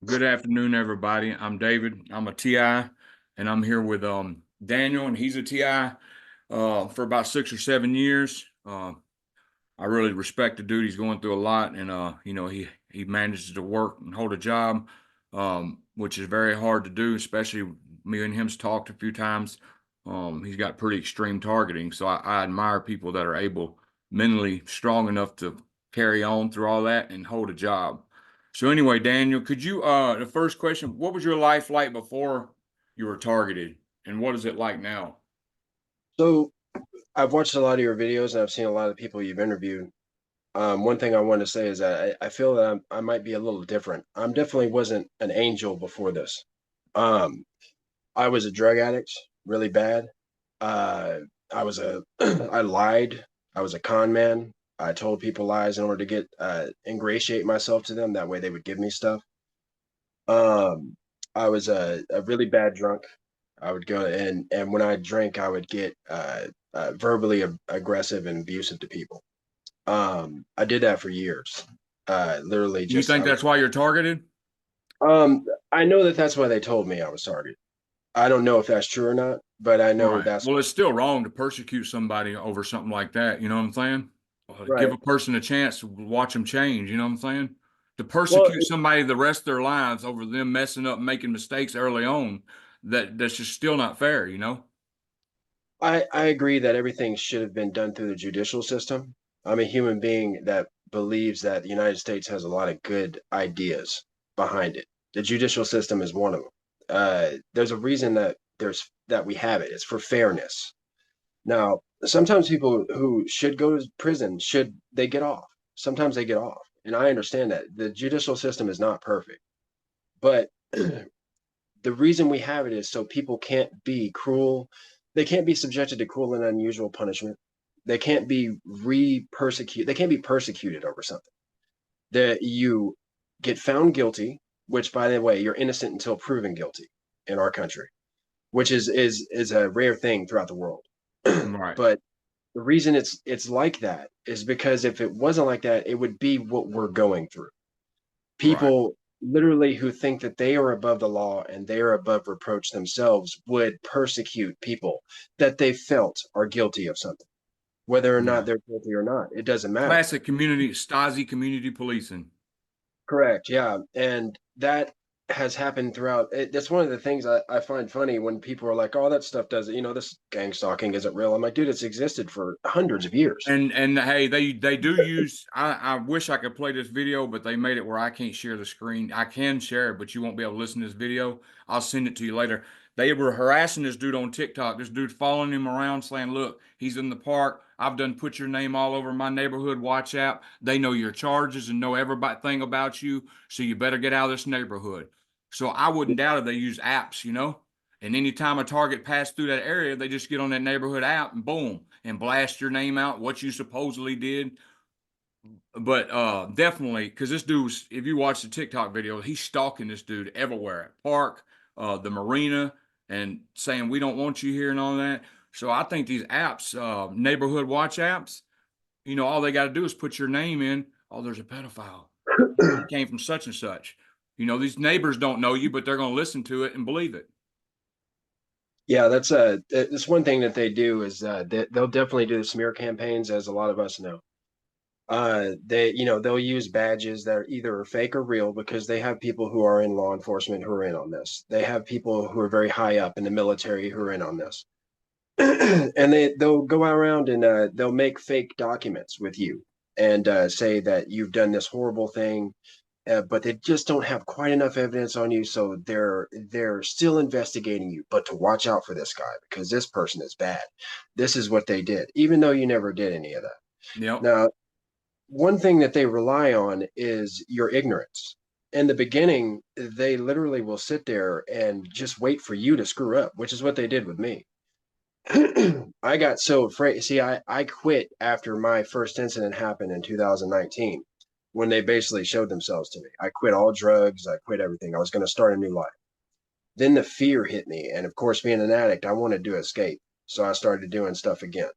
Good afternoon, everybody. I'm David. I'm a TI, and I'm here with Daniel, and he's a TI for about 6 or 7 years. I really respect the dude. He's going through a lot, and he manages to work and hold a job, which is very hard to do. Especially me and him's talked a few times. He's got pretty extreme targeting, so I admire people that are able, mentally strong enough to carry on through all that and hold a job. So anyway, Daniel, could you the first question, what was your life like before you were targeted, and what is it like now? So I've watched a lot of your videos and I've seen a lot of the people you've interviewed. One thing I want to say is that I feel that I might be a little different. I definitely wasn't an angel before this. Um, I was a drug addict, really bad. Uh, I lied. I was a con man. I told people lies in order to get ingratiate myself to them. That way they would give me stuff. Um, I was a really bad drunk. I would go and when I drank, I would get verbally aggressive and abusive to people. I did that for years. Literally You just think that's why you're targeted? I know that that's why they told me I was targeted. I don't know if that's true or not, but I know Right. that's Well, it's still wrong to persecute somebody over something like that. You know what I'm saying? Give right. a person a chance to watch them change. You know what I'm saying? To Well, persecute somebody the rest of their lives over them messing up, making mistakes early on, that's just still not fair. You know? I agree that everything should have been done through the judicial system. I'm a human being that believes that the United States has a lot of good ideas behind it. The judicial system is one of them. There's a reason that we have it. It's for fairness. Now, sometimes people who should go to prison should they get off. Sometimes they get off, and I understand that the judicial system is not perfect, but the reason we have it is so people can't be cruel. They can't be subjected to cruel and unusual punishment. They can't be re-persecuted. They can't be persecuted over something. That you get found guilty, which by the way, you're innocent until proven guilty in our country, which is a rare thing throughout the world. Right. But the reason it's like that is because if it wasn't like that, it would be what we're going through. Right. People literally who think that they are above the law and they are above reproach themselves would persecute people that they felt are guilty of something, whether or not Yeah. they're guilty or not. It doesn't matter. Classic community Stasi community policing. Correct. Yeah. And that has happened throughout. That's one of the things I find funny when people are like, oh, that stuff doesn't, this gang stalking isn't real. I'm like, dude, it's existed for hundreds of years. And hey, they do use. I wish I could play this video, but they made it where I can't share the screen. I can share it, but you won't be able to listen to this video. I'll send it to you later. They were harassing this dude on TikTok. This dude following him around, saying, "Look, he's in the park. I've done put your name all over my neighborhood watch app. They know your charges and know everything about you. So you better get out of this neighborhood." So I wouldn't doubt it. They use apps, you know. And anytime a target passed through that area, they just get on that neighborhood app and boom, and blast your name out, what you supposedly did. But definitely, because this dude was, if you watch the TikTok video, he's stalking this dude everywhere at park, the marina, and saying we don't want you here and all that. So I think these apps, neighborhood watch apps, all they got to do is put your name in. Oh, there's a pedophile. He came from such and such. These neighbors don't know you, but they're going to listen to it and believe it. Yeah, that's one thing that they do is they'll definitely do the smear campaigns, as a lot of us know. They'll use badges that are either fake or real because they have people who are in law enforcement who are in on this. They have people who are very high up in the military who are in on this. And they'll go around and they'll make fake documents with you and say that you've done this horrible thing, but they just don't have quite enough evidence on you, so they're still investigating you. But to watch out for this guy because this person is bad. This is what they did, even though you never did any of that. Yep. Now, one thing that they rely on is your ignorance. In the beginning, they literally will sit there and just wait for you to screw up, which is what they did with me. I got so afraid. See, I quit after my first incident happened in 2019 when they basically showed themselves to me. I quit all drugs, I quit everything. I was going to start a new life. Then the fear hit me. And of course, being an addict, I wanted to escape. So I started doing stuff again.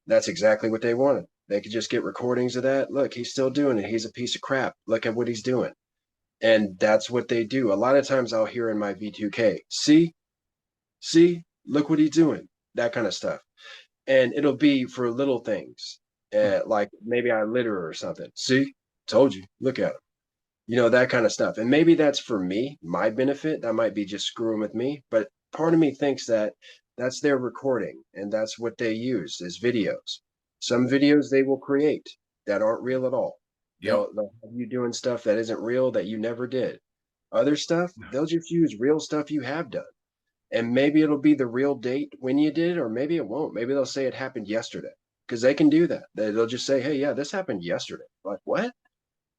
That's exactly what they wanted. They could just get recordings of that. Look, he's still doing it. He's a piece of crap. Look at what he's doing. And that's what they do. A lot of times I'll hear in my V2K, see, look what he's doing, that kind of stuff. And it'll be for little things, like maybe I litter or something. See, told you, look at him, that kind of stuff. And maybe that's for me, my benefit. That might be just screwing with me. But part of me thinks that that's their recording and that's what they use as videos. Some videos they will create that aren't real at all. Yep. They'll have you doing stuff that isn't real that you never did. Other stuff, they'll just use real stuff you have done. And maybe it'll be the real date when you did it, or maybe it won't. Maybe they'll say it happened yesterday because they can do that. They'll just say, hey, yeah, this happened yesterday. Like, what?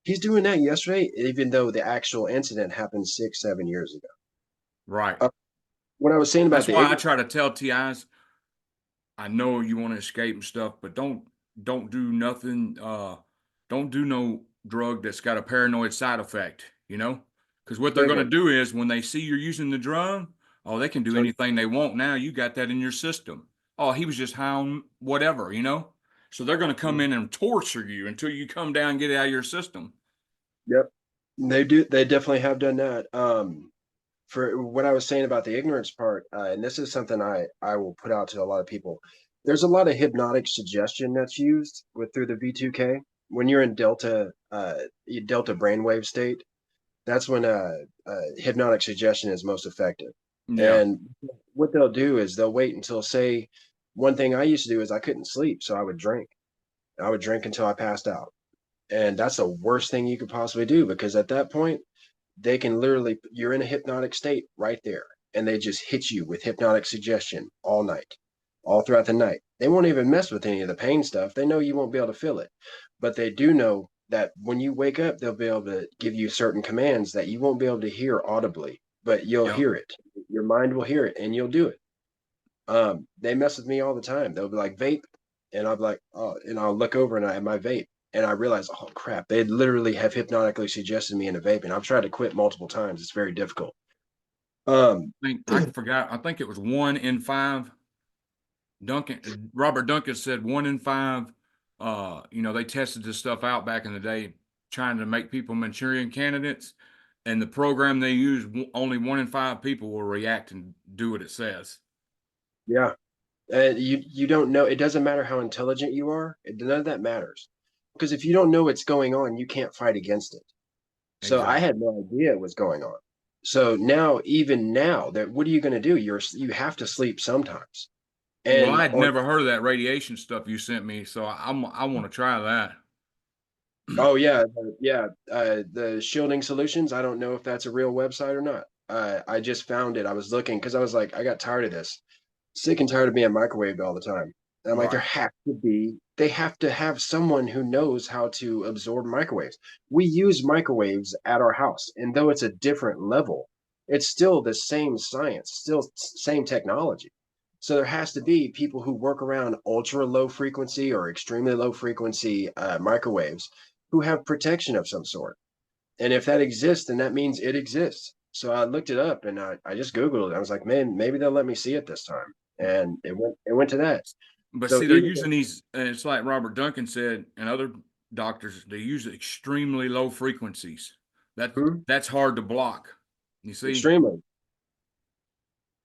He's doing that yesterday, even though the actual incident happened 6, 7 years ago. Right. What I was saying about That's the why I ignorance, try to tell TIs, I know you want to escape and stuff, but don't do nothing. Don't do no drug that's got a paranoid side effect. Because what they're gonna bingo, do is when they see you're using the drug, oh, they can do so anything they want now. You got that in your system. Oh, he was just high on whatever. So they're gonna come in and torture you until you come down and get it out of your system. yep, they do. They definitely have done that. For what I was saying about the ignorance part, and this is something I will put out to a lot of people. There's a lot of hypnotic suggestion that's used through the V2K when you're in delta brainwave state. That's when hypnotic suggestion is most effective. Yeah. And what they'll do is they'll wait until, say, one thing I used to do is I couldn't sleep, so I would drink. I would drink until I passed out. And that's the worst thing you could possibly do because at that point, they can literally, you're in a hypnotic state right there. And they just hit you with hypnotic suggestion all night, all throughout the night. They won't even mess with any of the pain stuff. They know you won't be able to feel it. But they do know that when you wake up, they'll be able to give you certain commands that you won't be able to hear audibly, but you'll Yep. hear it. Your mind will hear it and you'll do it. They mess with me all the time. They'll be like, vape. And I'll be like, oh, and I'll look over and I have my vape. And I realize, oh crap, they literally have hypnotically suggested me in a vape. And I've tried to quit multiple times. It's very difficult. Um, I forgot. I think it was 1 in 5. Robert Duncan said 1 in 5. They tested this stuff out back in the day, trying to make people Manchurian candidates, and the program they used, only 1 in 5 people will react and do what it says. yeah. You don't know. It doesn't matter how intelligent you are. None of that matters. Because if you don't know what's going on, you can't fight against it. So I Exactly. had no idea what's going on. So now, even now, that what are you going to do? You have to sleep sometimes. Well, And I had on never heard of that radiation stuff you sent me, so I want to try that. Oh yeah, yeah. The shielding solutions. I don't know if that's a real website or not. I just found it. I was looking because I was like, I got tired of this, sick and tired of being microwaved all the time. And I'm like, there Right. have to be. They have to have someone who knows how to absorb microwaves. We use microwaves at our house, and though it's a different level, it's still the same science, still same technology. So there has to be people who work around ultra low frequency or extremely low frequency microwaves who have protection of some sort. And if that exists, then that means it exists. So I looked it up and I just Googled it. I was like, man, maybe they'll let me see it this time. And it went to that. But So see, they're even using these, and it's like Robert Duncan said, and other doctors, they use extremely low frequencies. That hmm, that's hard to block. You see? extremely,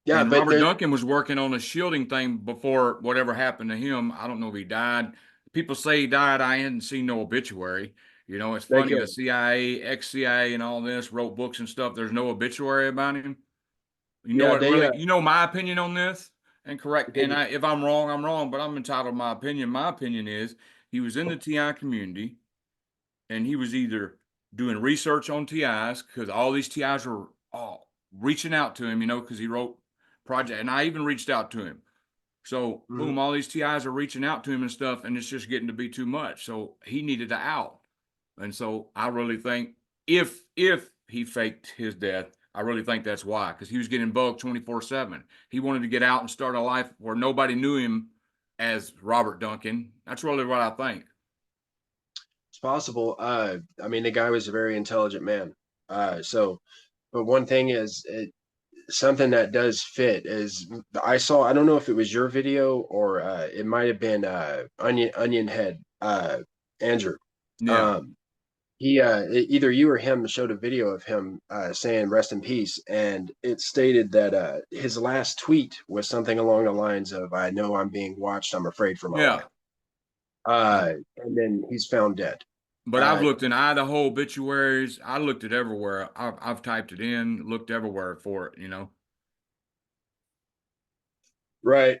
yeah, And but Robert there, Duncan was working on a shielding thing before whatever happened to him. I don't know if he died. People say he died. I hadn't seen no obituary. It's they funny. The killed him. CIA, ex-CIA, and all this wrote books and stuff. There's no obituary about him. You know Yeah, what? they Really, my opinion on this, and correct. they And if I'm wrong, I'm wrong. But I'm entitled to my opinion. My opinion is he was in the TI community, and he was either doing research on TIs because all these TIs were all reaching out to him, because he wrote project, and I even reached out to him. So mhm. boom, all these TIs are reaching out to him and stuff, and it's just getting to be too much. So he needed to out, and so I really think if he faked his death, I really think that's why, because he was getting bugged 24/7. He wanted to get out and start a life where nobody knew him as Robert Duncan. That's really what I think. It's possible. I mean, the guy was a very intelligent man. So, but one thing is, something that does fit is I saw. I don't know if it was your video or it might have been Onion Head Andrew. Yeah. Um, he either you or him showed a video of him saying rest in peace, and it stated that his last tweet was something along the lines of "I know I'm being watched. I'm afraid for my Yeah. life." And And then he's found dead. but I've Uh, looked in Idaho obituaries. I looked at everywhere. I've typed it in, looked everywhere for it, you know. right.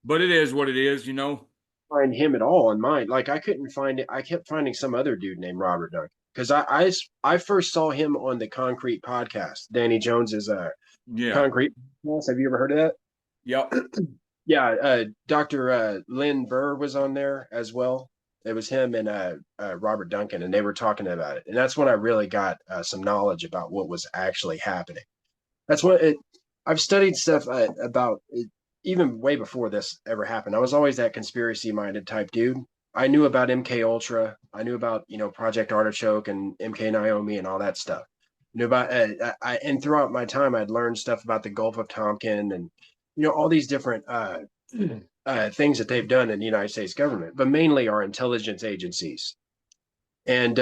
But it is what it is, you know. Find him at all on mine. Like I couldn't find it. I kept finding some other dude named Robert Duncan because I first saw him on the Concrete podcast. Danny Jones's Yeah. Concrete podcast. Have you ever heard of that? Yep. Yeah, Dr. Lynn Burr was on there as well. It was him and Robert Duncan, and they were talking about it. And that's when I really got some knowledge about what was actually happening. That's what it. I've studied stuff about it, even way before this ever happened. I was always that conspiracy minded type dude. I knew about MK Ultra. I knew about Project Artichoke and MK Naomi and all that stuff. I knew about and throughout my time, I'd learned stuff about the Gulf of Tonkin and all these different things that they've done in the United States government, but mainly our intelligence agencies. And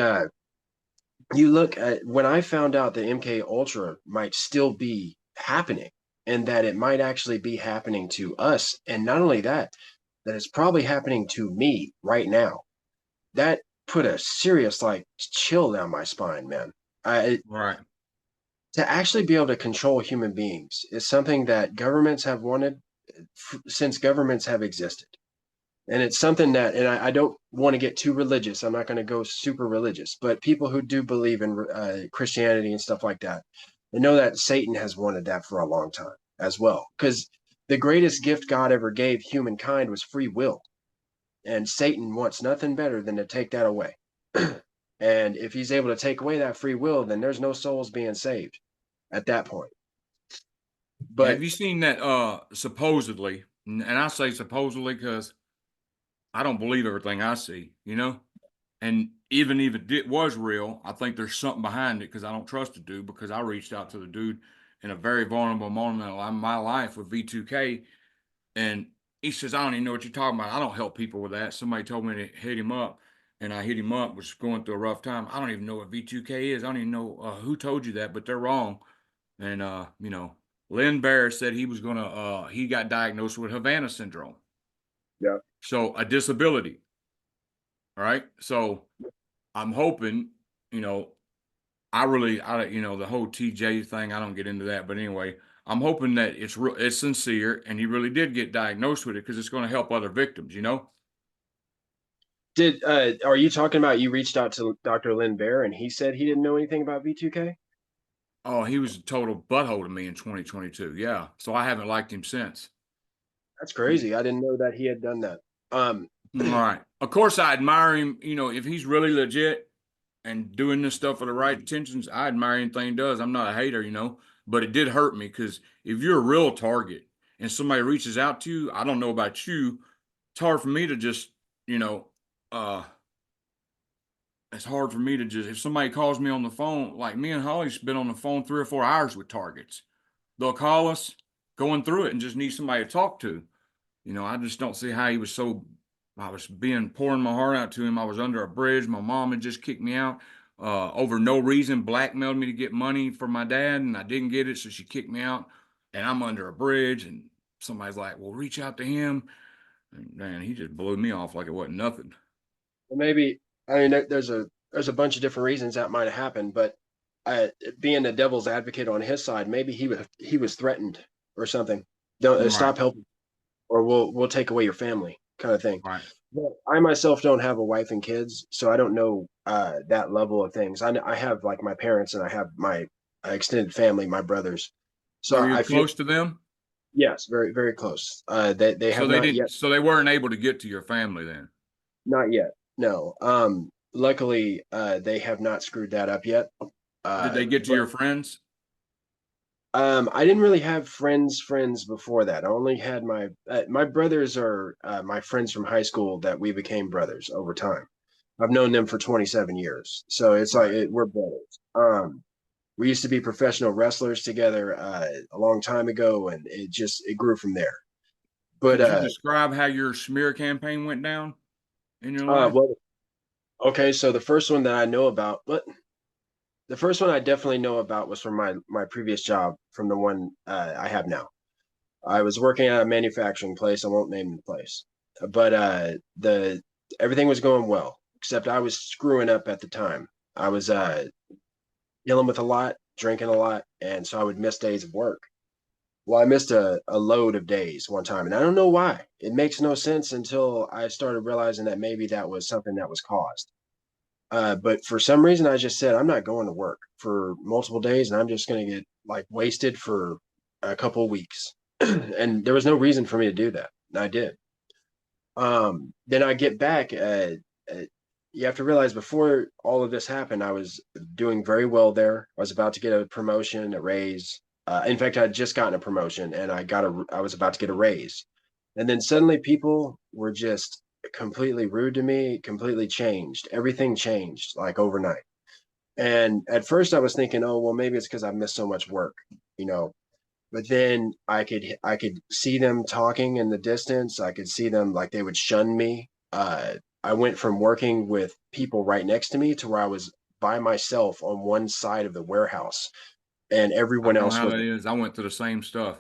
you look at when I found out that MK Ultra might still be happening and that it might actually be happening to us. And not only that, that it's probably happening to me right now. That put a serious like chill down my spine, man. I Right. To actually be able to control human beings is something that governments have wanted since governments have existed. And it's something that, and I don't want to get too religious. I'm not going to go super religious, but people who do believe in Christianity and stuff like that, they know that Satan has wanted that for a long time as well. Because the greatest gift God ever gave humankind was free will. And Satan wants nothing better than to take that away. And if he's able to take away that free will, then there's no souls being saved at that point. Have But you seen that supposedly, and I say supposedly because I don't believe everything I see, you know? And even if it was real, I think there's something behind it because I don't trust the dude because I reached out to the dude in a very vulnerable moment in my life with V2K. And he says, I don't even know what you're talking about. I don't help people with that. Somebody told me to hit him up, and I hit him up, was going through a rough time. I don't even know what V2K is. I don't even know who told you that, but they're wrong. And, Lynn Bear said he was going to, he got diagnosed with Havana Syndrome. yeah, So a disability. All right. So I'm hoping, you know, the whole TJ thing, I don't get into that. But anyway, I'm hoping that it's sincere and he really did get diagnosed with it because it's going to help other victims, you know? did are you talking about you reached out to Dr. Lynn Bear and he said he didn't know anything about V2K? Oh, he was a total butthole to me in 2022. Yeah. So I haven't liked him since. That's crazy. I didn't know that he had done that. Um, All right. Of course, I admire him. You know, if he's really legit and doing this stuff for the right intentions, I admire anything he does. I'm not a hater, you know, but it did hurt me because if you're a real target and somebody reaches out to you, I don't know about you, it's hard for me to just, you know, uh, it's hard for me to just, if somebody calls me on the phone, like me and Holly's been on the phone 3 or 4 hours with targets. They'll call us going through it and just need somebody to talk to. You know, I just don't see how he was so. I was pouring my heart out to him. I was under a bridge. My mom had just kicked me out over no reason, blackmailed me to get money for my dad, and I didn't get it, so she kicked me out. And I'm under a bridge, and somebody's like, "Well, reach out to him." And man, he just blew me off like it wasn't nothing. maybe I mean there's a bunch of different reasons that might have happened, but being the devil's advocate on his side, maybe he was threatened or something. Don't Right, stop helping, or we'll take away your family, kind of thing. right. But I myself don't have a wife and kids, so I don't know that level of things. I have like my parents and I have my extended family, my brothers. So Are you I feel close to them? yes, very very close. They So have they not didn't. yet. So they weren't able to get to your family then. Not yet. No. Luckily, they have not screwed that up yet. Did they get to But your friends? I didn't really have friends before that. I only had my brothers are my friends from high school that we became brothers over time. I've known them for 27 years, so it's like Right. we're brothers. We used to be professional wrestlers together a long time ago, and it grew from there. But Could you describe how your smear campaign went down in your life? well, Okay, so the first one that I know about, but the first one I definitely know about was from my previous job, from the one I have now. I was working at a manufacturing place. I won't name the place, but the everything was going well, except I was screwing up at the time. I was Right. dealing with a lot, drinking a lot, and so I would miss days of work. Well, I missed a load of days one time, and I don't know why. It makes no sense until I started realizing that maybe that was something that was caused. But for some reason, I just said I'm not going to work for multiple days, and I'm just going to get like wasted for a couple of weeks. And there was no reason for me to do that, and I did. Then I get back. Uh, you have to realize before all of this happened, I was doing very well there. I was about to get a promotion, a raise. In fact, I had just gotten a promotion, and I was about to get a raise. And then suddenly, people were just completely rude to me, completely changed. Everything changed like overnight. And at first, I was thinking, oh, well, maybe it's because I missed so much work, you know, but then I could see them talking in the distance. I could see them like they would shun me. I went from working with people right next to me to where I was by myself on one side of the warehouse, and I everyone know else how was. that is. I went through the same stuff.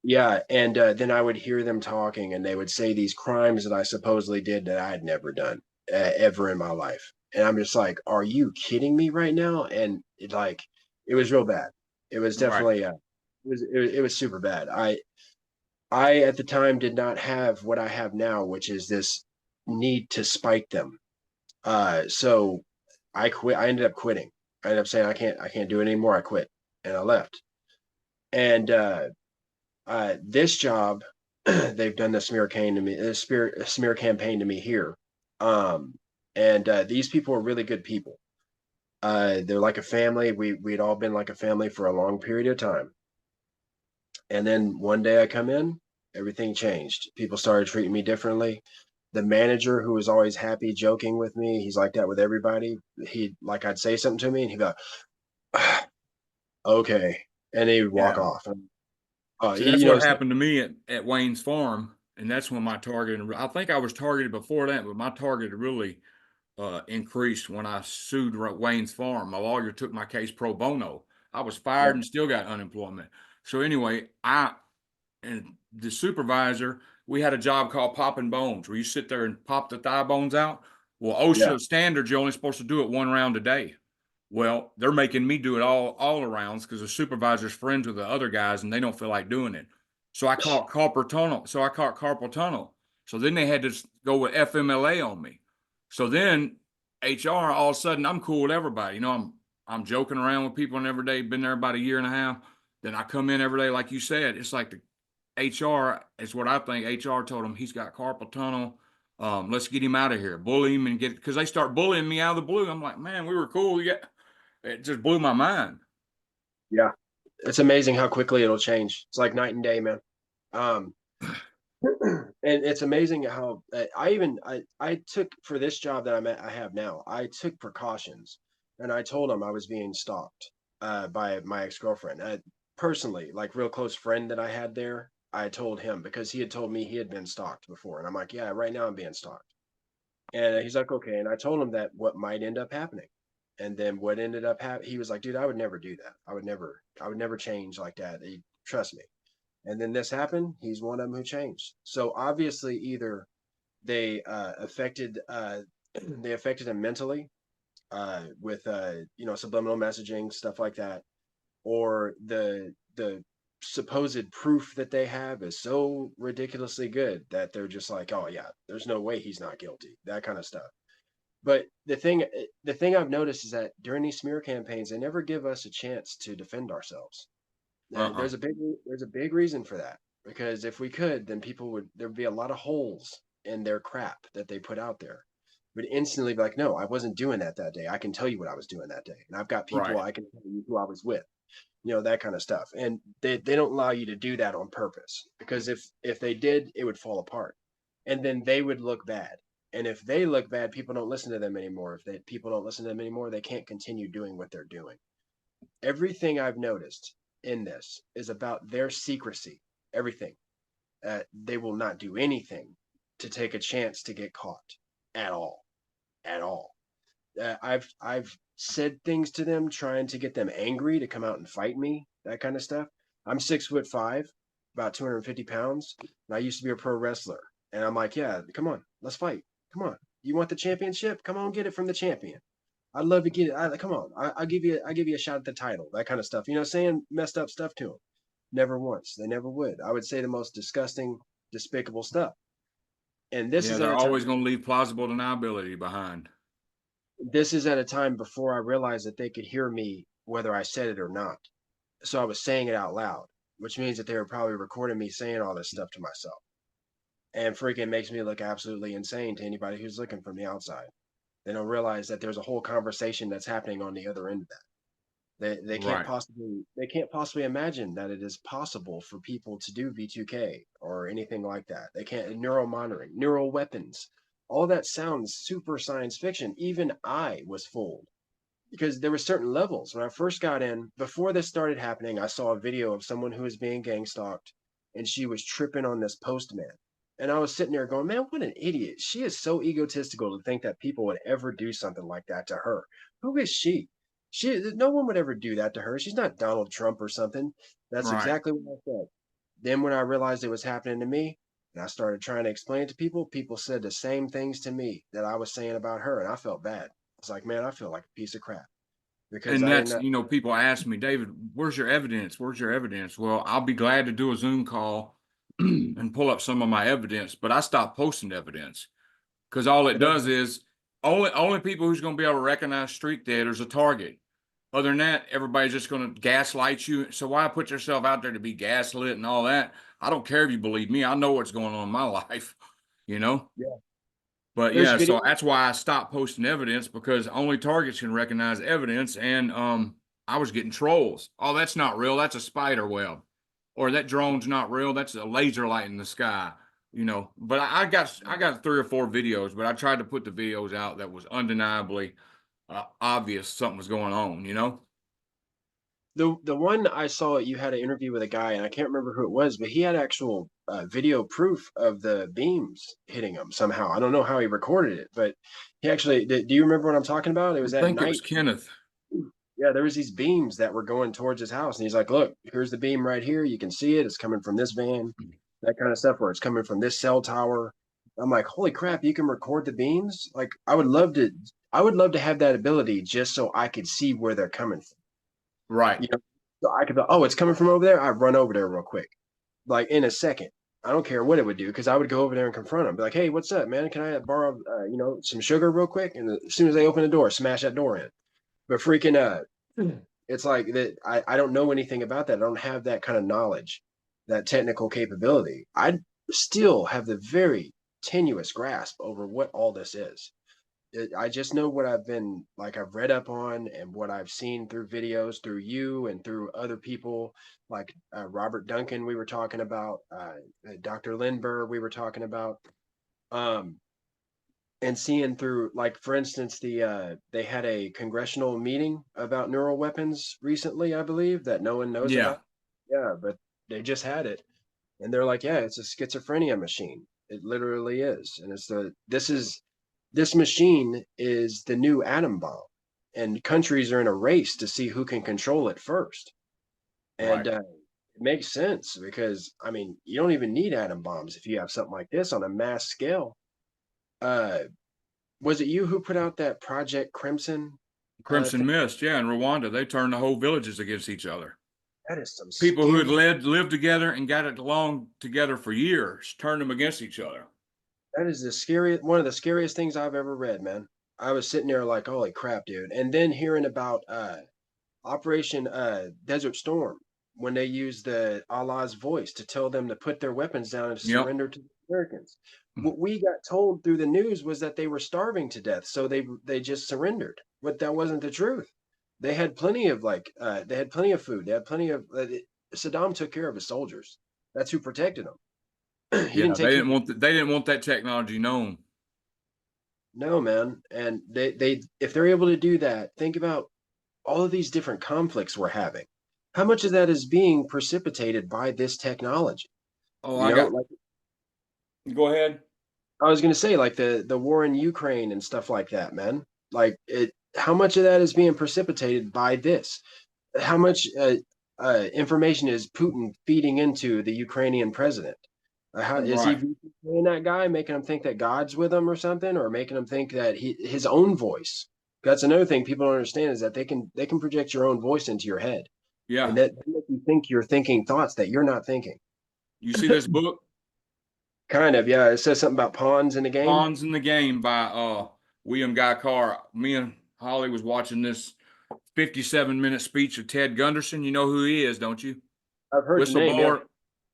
Yeah, and then I would hear them talking, and they would say these crimes that I supposedly did that I had never done ever in my life, and I'm just like, "Are you kidding me right now?" And it was real bad. It was Right. definitely it was super bad. I at the time did not have what I have now, which is this need to spite them. So I quit. I ended up quitting. I ended up saying I can't do it anymore. I quit and I left. And this job, they've done the smear campaign to me, smear campaign to me here. Um, and these people are really good people. They're like a family. We'd all been like a family for a long period of time. And then one day I come in, everything changed. People started treating me differently. The manager, who was always happy, joking with me, he's like that with everybody. I'd say something to me, and he'd be like, "Okay," and he would walk Yeah. off. And, See, that's you what know, happened to me at Wayne's Farm, and that's when my target. I think I was targeted before that, but my target really increased when I sued Wayne's Farm. My lawyer took my case pro bono. I was fired and still got unemployment. So anyway, I and the supervisor, we had a job called popping bones, where you sit there and pop the thigh bones out. Well, yeah, OSHA standards, you're only supposed to do it 1 round a day. Well, they're making me do it all arounds because the supervisor's friends with the other guys and they don't feel like doing it. So I caught carpal tunnel. So I caught carpal tunnel. So then they had to go with FMLA on me. So then HR, all of a sudden, I'm cool with everybody. I'm joking around with people every day. Been there about a year and a half. Then I come in every day, like you said. It's like the HR is what I think. HR told him he's got carpal tunnel. Let's get him out of here. Bully him and get because they start bullying me out of the blue. I'm like, man, we were cool. Yeah, it just blew my mind. yeah. It's amazing how quickly it'll change. It's like night and day, man. Um, and it's amazing how I took for this job that I have now. I took precautions, and I told him I was being stalked by my ex girlfriend. Personally, like real close friend that I had there, I told him because he had told me he had been stalked before, and I'm like, yeah, right now I'm being stalked. And he's like, okay. And I told him that what might end up happening. And then what ended up happening, he was like, dude, I would never do that. I would never change like that. Trust me. And then this happened. He's one of them who changed. So obviously, either they affected they affected him mentally with subliminal messaging, stuff like that, or the supposed proof that they have is so ridiculously good that they're just like, oh yeah, there's no way he's not guilty, that kind of stuff. But the thing I've noticed is that during these smear campaigns, they never give us a chance to defend ourselves. Uh-uh. There's a big reason for that, because if we could, then there'd be a lot of holes in their crap that they put out there. Would instantly be like, no, I wasn't doing that day. I can tell you what I was doing that day, and I've got people Right. I can tell you who I was with, that kind of stuff. And they don't allow you to do that on purpose, because if they did, it would fall apart, and then they would look bad. And if they look bad, people don't listen to them anymore. If people don't listen to them anymore, they can't continue doing what they're doing. Everything I've noticed in this is about their secrecy. Everything. They will not do anything to take a chance to get caught at all. at all. I've said things to them trying to get them angry to come out and fight me, that kind of stuff. I'm 6'5", about 250 pounds, and I used to be a pro wrestler. And I'm like, yeah, come on, let's fight. Come on, you want the championship? Come on, get it from the champion. I'd love to get it. Come on, I'll give you a shot at the title, that kind of stuff. You know, saying messed up stuff to them. Never once. They never would. I would say the most disgusting, despicable stuff. And this Yeah, is at they're a time. always going to leave plausible deniability behind. This is at a time before I realized that they could hear me whether I said it or not. So I was saying it out loud, which means that they were probably recording me saying all this stuff to myself. And freaking makes me look absolutely insane to anybody who's looking from the outside. They don't realize that there's a whole conversation that's happening on the other end of that. Right. They can't possibly imagine that it is possible for people to do V2K or anything like that. They can't neural monitoring, neural weapons. All that sounds super science fiction. Even I was fooled because there were certain levels. When I first got in, before this started happening, I saw a video of someone who was being gang stalked and she was tripping on this postman. And I was sitting there going, man, what an idiot. She is so egotistical to think that people would ever do something like that to her. Who is she? No one would ever do that to her. She's not Donald Trump or something. That's Right. exactly what I said. Then when I realized it was happening to me, and I started trying to explain it to people, people said the same things to me that I was saying about her, and I felt bad. It's like, man, I feel like a piece of crap because And I that's, didn't. people ask me, David, where's your evidence? Where's your evidence? Well, I'll be glad to do a Zoom call and pull up some of my evidence, but I stopped posting evidence because all it does is only people who's going to be able to recognize street dead is a target. Other than that, everybody's just going to gaslight you. So why put yourself out there to be gaslit and all that? I don't care if you believe me. I know what's going on in my life, you know? Yeah, But there's yeah, video. so that's why I stopped posting evidence because only targets can recognize evidence. And I was getting trolls. Oh, that's not real. That's a spider web. Or that drone's not real. That's a laser light in the sky. But I got 3 or 4 videos, but I tried to put the videos out that was undeniably obvious something was going on. The one I saw, you had an interview with a guy, and I can't remember who it was, but he had actual video proof of the beams hitting him somehow. I don't know how he recorded it, but he actually. Do you remember what I'm talking about? It I was at think it was night. Kenneth. Yeah, there was these beams that were going towards his house, and he's like, "Look, here's the beam right here. You can see it. It's coming from this van, that kind of stuff, where it's coming from this cell tower." I'm like, "Holy crap! You can record the beams? Like, I would love to. I would love to have that ability just so I could see where they're coming from. Right. You know, so I could be, oh, it's coming from over there. I run over there real quick, like in a second. I don't care what it would do because I would go over there and confront them. Be like, hey, what's up, man? Can I borrow, some sugar real quick? And as soon as they open the door, smash that door in. But freaking, it's like that. I don't know anything about that. I don't have that kind of knowledge, that technical capability. I still have the very tenuous grasp over what all this is. I just know what I've read up on and what I've seen through videos, through you and through other people like Robert Duncan, we were talking about, Dr. Lindbergh, we were talking about, um, and seeing through, like, for instance, they had a congressional meeting about neural weapons recently, I believe, that no one knows Yeah. about. Yeah, but they just had it. And they're like, yeah, it's a schizophrenia machine. It literally is. And this machine is the new atom bomb. And countries are in a race to see who can control it first. And Right. it makes sense because, I mean, you don't even need atom bombs if you have something like this on a mass scale. Uh, was it you who put out that Project Crimson Crimson thing? Mist. Yeah. In Rwanda, they turned the whole villages against each other. That is some People who had scary. lived together and got it along together for years turned them against each other. That is the scariest, one of the scariest things I've ever read, man. I was sitting there like, holy crap, dude. And then hearing about Operation Desert Storm, when they used the Allah's voice to tell them to put their weapons down and Yep. surrender to the Americans. What we got told through the news was that they were starving to death, so they just surrendered. But that wasn't the truth. They had plenty of they had plenty of food. They had plenty of Saddam took care of his soldiers. That's who protected them. He didn't Yeah. take care. They didn't want that technology known. No, man. And they if they're able to do that, think about all of these different conflicts we're having. How much of that is being precipitated by this technology? Oh, You I know, got. like Go ahead. I was gonna say like the war in Ukraine and stuff like that, man. Like it, how much of that is being precipitated by this? How much information is Putin feeding into the Ukrainian president? How is he Right. being that guy, making him think that God's with him or something, or making him think that his own voice? That's another thing people don't understand is that they can project your own voice into your head, Yeah. and that make you think you're thinking thoughts that you're not thinking. You see this book, Kind of, yeah. It says something about pawns in the game. Pawns in the Game by William Guy Carr. Me and Holly was watching this 57-minute speech of Ted Gunderson. You know who he is, don't you? I've heard the name, yeah. Whistleblower,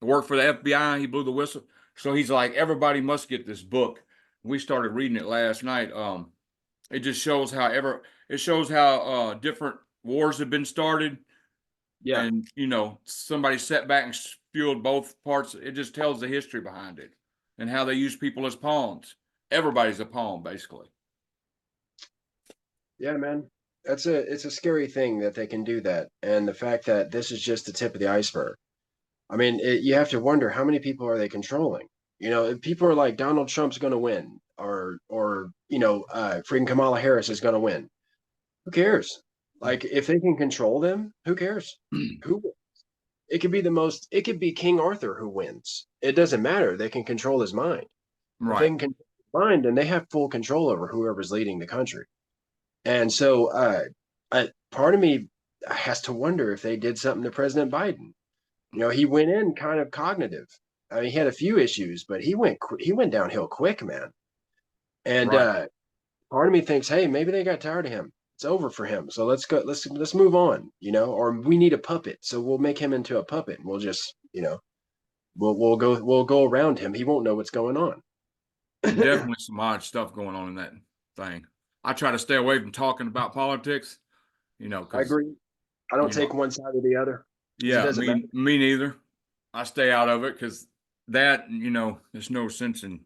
worked for the FBI. He blew the whistle. So he's like, everybody must get this book. We started reading it last night. It just shows how different wars have been started, Yeah. and somebody sat back and spewed both parts. It just tells the history behind it and how they use people as pawns. Everybody's a pawn, basically. Yeah, man. It's a scary thing that they can do that. And the fact that this is just the tip of the iceberg. I mean, you have to wonder how many people are they controlling? If people are like Donald Trump's going to win or freaking Kamala Harris is going to win. Who cares? Like if they can control them, who cares? Who it could be King Arthur who wins. It doesn't matter. They can control his mind. If they Right. can control his mind, then they have full control over whoever's leading the country. And so, part of me has to wonder if they did something to President Biden. He went in kind of cognitive. I mean, he had a few issues, but he went downhill quick, man. And Right. part of me thinks, hey, maybe they got tired of him. It's over for him. So let's go. Let's move on. Or we need a puppet, so we'll make him into a puppet, and we'll just, we'll go around him. He won't know what's going on. Definitely some odd stuff going on in that thing. I try to stay away from talking about politics, I because agree. I don't you know, take one side or the other because it yeah, doesn't matter. me neither. I stay out of it because there's no sense in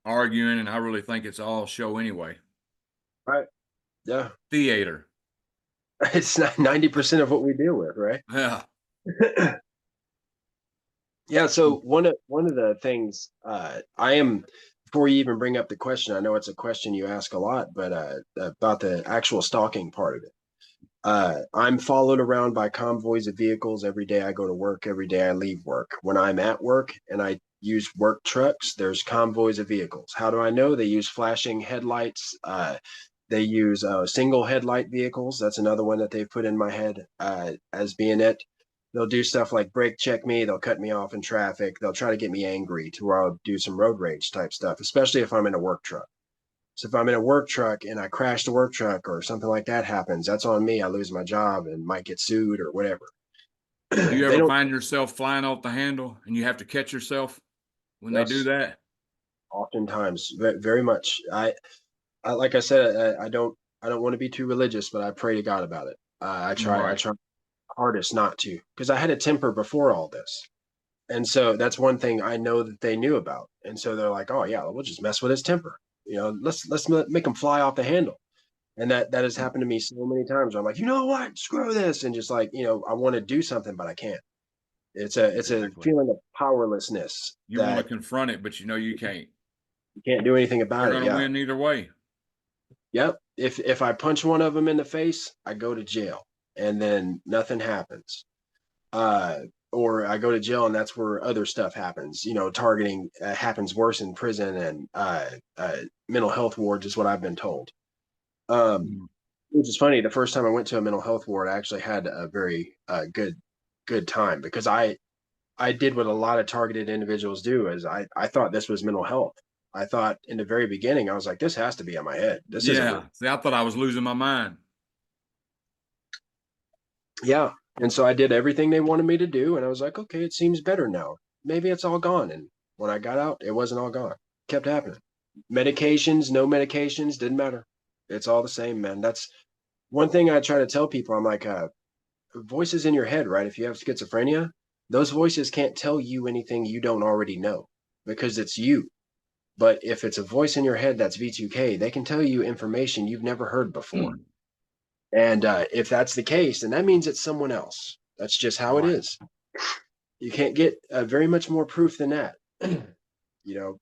arguing, and I really think it's all show anyway. Right? Yeah. Theater. It's not 90% of what we deal with, right? Yeah. Yeah. So one of the things I am before you even bring up the question, I know it's a question you ask a lot, but about the actual stalking part of it. I'm followed around by convoys of vehicles every day I go to work, every day I leave work. When I'm at work and I use work trucks, there's convoys of vehicles. How do I know? They use flashing headlights. They use single headlight vehicles. That's another one that they've put in my head as being it. They'll do stuff like brake check me. They'll cut me off in traffic. They'll try to get me angry to where I'll do some road rage type stuff, especially if I'm in a work truck. So if I'm in a work truck and I crash the work truck or something like that happens, that's on me. I lose my job and might get sued or whatever. Do you They ever don't. find yourself flying off the handle and you have to catch yourself when they do Yes, that? oftentimes, very much. I like I said, I don't want to be too religious, but I pray to God about it. I Right. try hardest not to because I had a temper before all this, and so that's one thing I know that they knew about, and so they're like, oh yeah, we'll just mess with his temper. Let's make him fly off the handle. And that has happened to me so many times. I'm like, you know what? Screw this, and just like I want to do something, but I can't. It's a Exactly. feeling of powerlessness You want to that confront it, but you can't. you can't do anything They're about it. going to Yeah. win either way. Yep. If I punch one of them in the face, I go to jail, and then nothing happens. Uh, or I go to jail, and that's where other stuff happens. Targeting happens worse in prison and mental health wards is what I've been told. Um, Mm. which is funny. The first time I went to a mental health ward, I actually had a very good time because I did what a lot of targeted individuals do. Is I thought this was mental health. I thought in the very beginning, I was like, this has to be on my head. This isn't real. Yeah. See, I thought I was losing my mind. Yeah. And so I did everything they wanted me to do, and I was like, okay, it seems better now. Maybe it's all gone. And when I got out, it wasn't all gone. It kept happening. Medications, no medications, didn't matter. It's all the same, man. That's one thing I try to tell people. I'm like, voices in your head, right? If you have schizophrenia, those voices can't tell you anything you don't already know because it's you. But if it's a voice in your head that's V2K, they can tell you information you've never heard before. And if that's the case, then that means it's someone else. That's just how it Right. is. You can't get very much more proof than that. you know,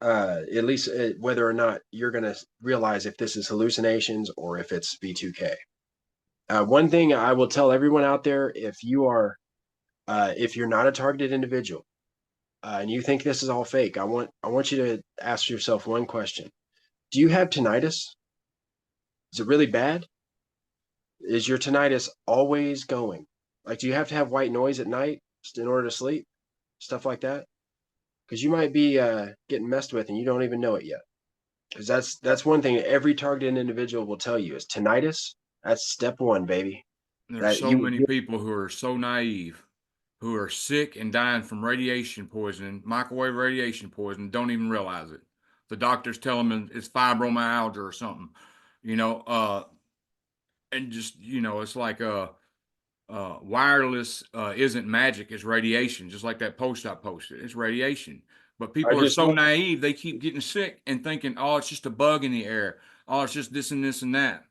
at least whether or not you're going to realize if this is hallucinations or if it's V2K. One thing I will tell everyone out there, if you're not a targeted individual and you think this is all fake, I want you to ask yourself one question. Do you have tinnitus? Is it really bad? Is your tinnitus always going? Like, do you have to have white noise at night in order to sleep? Stuff like that? Because you might be getting messed with and you don't even know it yet. Because that's one thing every targeted individual will tell you is tinnitus. That's step one, baby. There's That so you many people who are so naive, who are sick and dying from radiation poisoning, microwave radiation poisoning, don't even realize it. The doctors tell them it's fibromyalgia or something, you know, and just, it's like, wireless isn't magic, it's radiation, just like that post I posted. It's radiation. But I people are just so naive, they keep getting sick and thinking, oh, it's just a bug in the air. Oh, it's just this and this and that.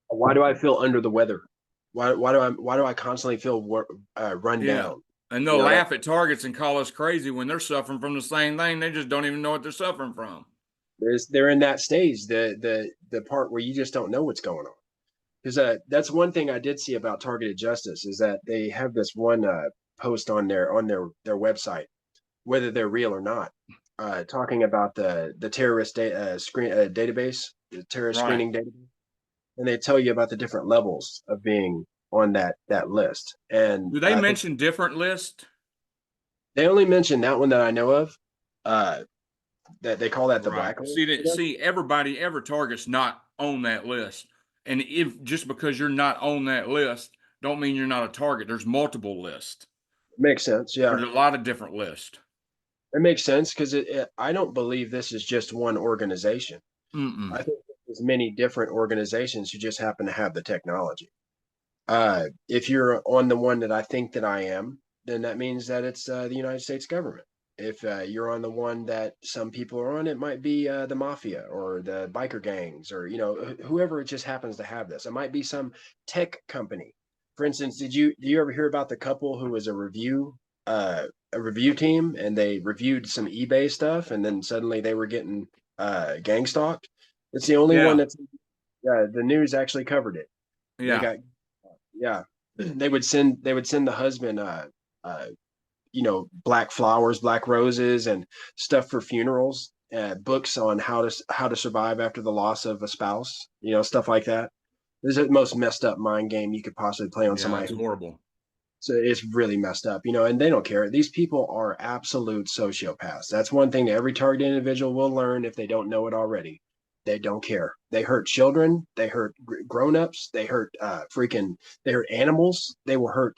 why do I feel under the weather? Why do I constantly feel run Yeah. down? And You they'll know that laugh at targets and call us crazy when they're suffering from the same thing. They just don't even know what they're suffering from. they're in that stage, the part where you just don't know what's going on. Because that's one thing I did see about targeted justice is that they have this one post on their website, whether they're real or not, talking about the terrorist database, the terrorist Right. screening database, and they tell you about the different levels of being on that list. And Do they I think mention different lists? they only mentioned that one that I know of. Uh, that they call that the Right. blacklist. See, everybody, every target's not on that list. And if just because you're not on that list, don't mean you're not a target. There's multiple lists. Makes sense. Yeah, There's a lot of different lists. it makes sense because I don't believe this is just one organization. Mm-mm. I think there's many different organizations who just happen to have the technology. If you're on the one that I think that I am, then that means that it's the United States government. If you're on the one that some people are on, it might be the mafia or the biker gangs or whoever it just happens to have this. It might be some tech company. For instance, do you ever hear about the couple who was a review team and they reviewed some eBay stuff and then suddenly they were getting gang stalked? It's the only one Yeah. that's the news actually covered it. They Yeah. got yeah. They would send the husband uh black flowers, black roses and stuff for funerals, books on how to survive after the loss of a spouse, stuff like that. This is the most messed up mind game you could possibly play on Yeah. somebody It's who, horrible. so it's really messed up, and they don't care. These people are absolute sociopaths. That's one thing that every targeted individual will learn if they don't know it already. They don't care. They hurt children. They hurt grown-ups. They hurt animals. They will hurt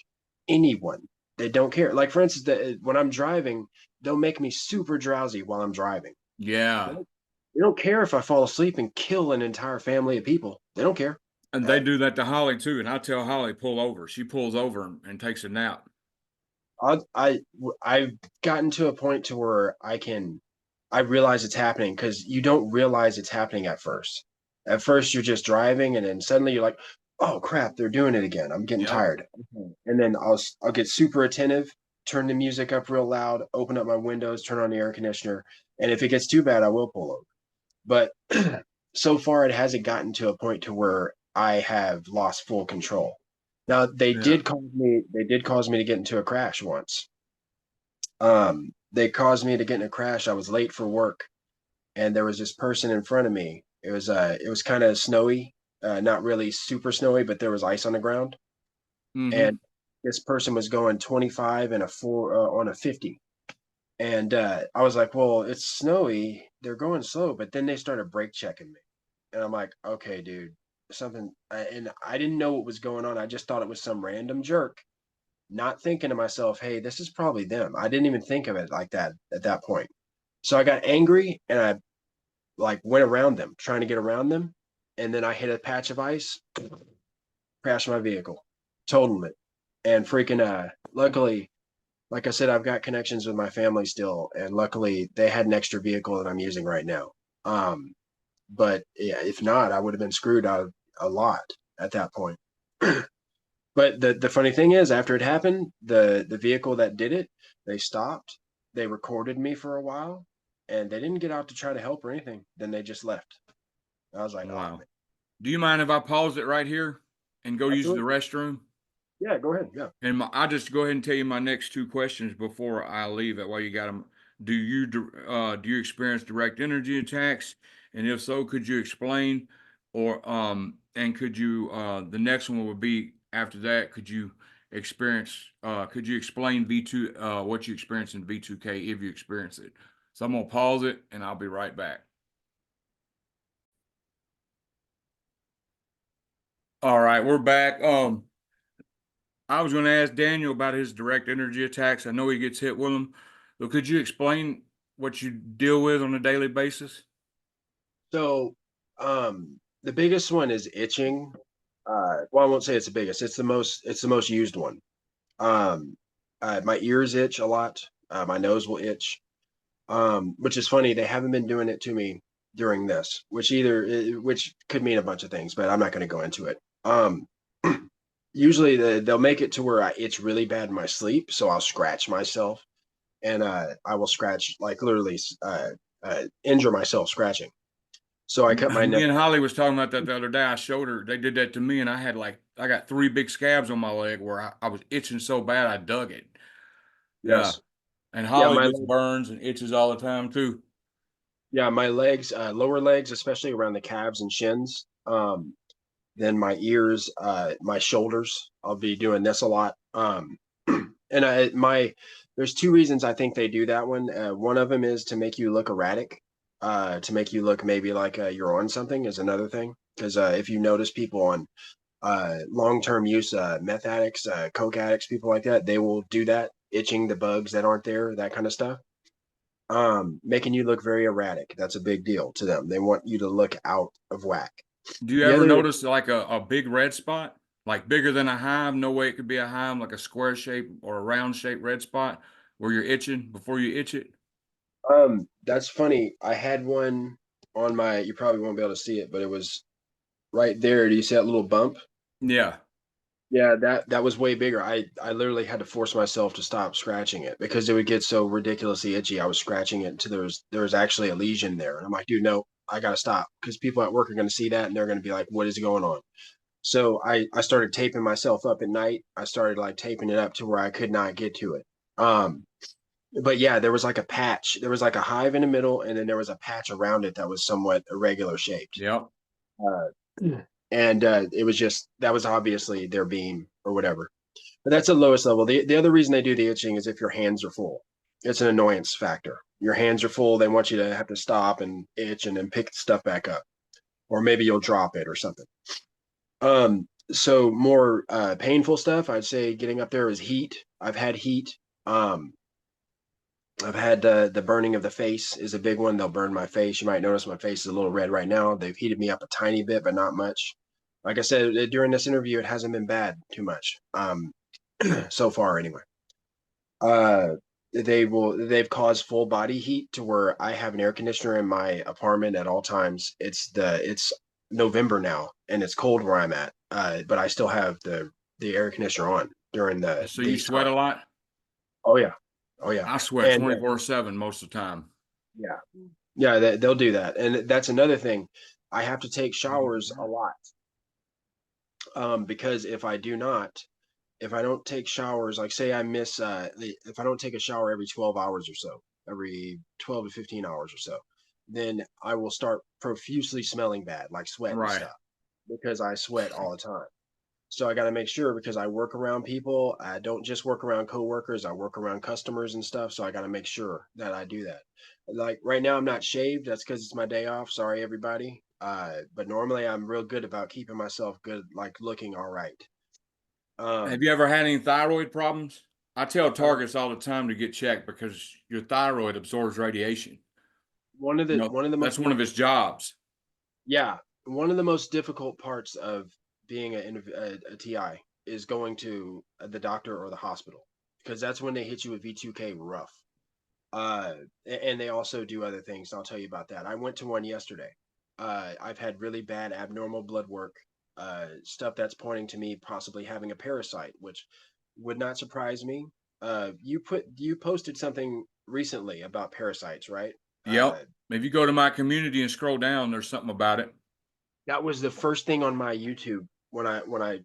anyone. They don't care. Like for instance, when I'm driving, they'll make me super drowsy while I'm driving. They Yeah. don't, they don't care if I fall asleep and kill an entire family of people. They don't care. And they Uh, do that to Holly too. And I tell Holly, pull over. She pulls over and takes a nap. I've gotten to a point to where I realize it's happening because you don't realize it's happening at first. At first, you're just driving, and then suddenly you're like, "Oh crap, they're doing it again. I'm getting Yep. tired." And then I'll get super attentive, turn the music up real loud, open up my windows, turn on the air conditioner, and if it gets too bad, I will pull over. But so far, it hasn't gotten to a point to where I have lost full control. Now, Yeah. They did cause me to get into a crash once. They caused me to get in a crash. I was late for work, and there was this person in front of me. It was kind of snowy, not really super snowy, but there was ice on the ground. Mm-hmm. And this person was going 25 and a four on a 50. And I was like, well, it's snowy. They're going slow, but then they started brake checking me, and I'm like, okay, dude, something. And I didn't know what was going on. I just thought it was some random jerk, not thinking to myself, hey, this is probably them. I didn't even think of it like that at that point. So I got angry and I like went around them, trying to get around them. And then I hit a patch of ice, crashed my vehicle, totaled it. And freaking luckily, like I said, I've got connections with my family still, and luckily they had an extra vehicle that I'm using right now. But yeah, if not, I would have been screwed out a lot at that point. But the funny thing is, after it happened, the vehicle that did it, they stopped. They recorded me for a while, and they didn't get out to try to help or anything. Then they just left. I was like, oh Wow. man. Do you mind if I pause it right here and go use the Absolutely. restroom? Yeah, go ahead. Yeah. And I'll just go ahead and tell you my next two questions before I leave. That way you got them. Do you experience direct energy attacks? And if so, could you explain? Or and could you the next one would be after that? Could you explain V2 what you experience in V2K if you experience it? So I'm gonna pause it and I'll be right back. All right, we're back. I was going to ask Daniel about his direct energy attacks. I know he gets hit with them. So could you explain what you deal with on a daily basis? So, the biggest one is itching. Well, I won't say it's the biggest. It's the most used one. Um, my ears itch a lot. My nose will itch. Which is funny. They haven't been doing it to me during this, which could mean a bunch of things, but I'm not going to go into it. Usually they'll make it to where I itch really bad in my sleep, so I'll scratch myself, and I will scratch like literally injure myself scratching. So I cut my Me neck. and Holly was talking about that the other day. I showed her, they did that to me, and I got three big scabs on my leg where I was itching so bad I dug it. Yeah. Yes. And Yeah, Holly gets burns and itches all the time too. my legs, lower legs, especially around the calves and shins. Then my ears, my shoulders. I'll be doing this a lot. And there's two reasons I think they do that one. One of them is to make you look erratic, to make you look maybe like you're on something is another thing. Because if you notice people on long-term use, meth addicts, coke addicts, people like that, they will do that, itching the bugs that aren't there, that kind of stuff. Making you look very erratic. That's a big deal to them. They want you to look out of whack. Do you The ever other, notice like a big red spot? Like bigger than a hive? No way it could be a hive, like a square shape or a round shaped red spot where you're itching before you itch it? that's funny. I had one on my. You probably won't be able to see it, but it was right there. Do you see that little bump? Yeah. Yeah, that was way bigger. I literally had to force myself to stop scratching it because it would get so ridiculously itchy. I was scratching it until there was actually a lesion there, and I'm like, dude, no, I gotta stop because people at work are gonna see that and they're gonna be like, what is going on? So I started taping myself up at night. I started like taping it up to where I could not get to it. Um, but yeah, there was like a patch. There was like a hive in the middle, and then there was a patch around it that was somewhat irregular shaped. Yep. Uh, and it was just that was obviously their beam or whatever. But that's the lowest level. The other reason they do the itching is if your hands are full. It's an annoyance factor. Your hands are full, they want you to have to stop and itch and then pick the stuff back up. Or maybe you'll drop it or something. So more painful stuff, I'd say getting up there is heat. I've had heat. Um, I've had the burning of the face is a big one. They'll burn my face. You might notice my face is a little red right now. They've heated me up a tiny bit, but not much. Like I said during this interview, it hasn't been bad too much. So far anyway. Uh, they've caused full body heat to where I have an air conditioner in my apartment at all times. It's November now and it's cold where I'm at. But I still have the air conditioner on during So you these sweat a times. lot? Oh yeah, oh yeah, I sweat and 24/7 most of the time. yeah, yeah, they'll do that, and that's another thing. I have to take showers a lot, because if I don't take showers, like say I miss, if I don't take a shower every 12 hours or so, every 12 to 15 hours or so, then I will start profusely smelling bad, like sweat and Right. stuff, because I sweat all the time. So I got to make sure because I work around people. I don't just work around coworkers. I work around customers and stuff. So I got to make sure that I do that. Like right now, I'm not shaved. That's because it's my day off. Sorry, everybody. But normally I'm real good about keeping myself good, like looking all right. Have Um, you ever had any thyroid problems? I tell uh, targets all the time to get checked because your thyroid absorbs radiation. one of the most That's one of its jobs. Yeah, one of the most difficult parts of being a TI is going to the doctor or the hospital because that's when they hit you with V2K rough. And they also do other things. I'll tell you about that. I went to one yesterday. I've had really bad abnormal blood work, stuff that's pointing to me possibly having a parasite, which would not surprise me. You posted something recently about parasites, right? Yep. If you go to my community and scroll down, there's something about it. That was the first thing on my YouTube when I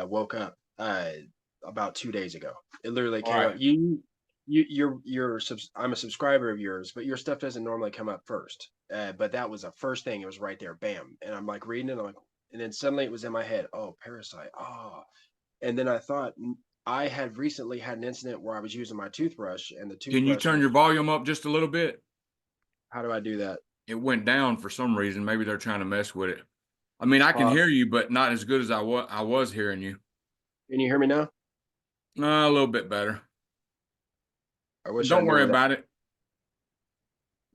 woke up about 2 days ago. It literally All came up. right. I'm a subscriber of yours, but your stuff doesn't normally come up first. But that was the first thing. It was right there, bam. And I'm like reading it, I'm like, and then suddenly it was in my head. Oh, parasite. Oh, and then I thought I had recently had an incident where I was using my toothbrush, and the Can you toothbrush turn was. your volume up just a little bit? How do I do that? It went down for some reason. Maybe they're trying to mess with it. I mean, I can Uh, hear you, but not as good as I was hearing you. can you hear me now? A little bit better. I wish I Don't knew worry where that. about it.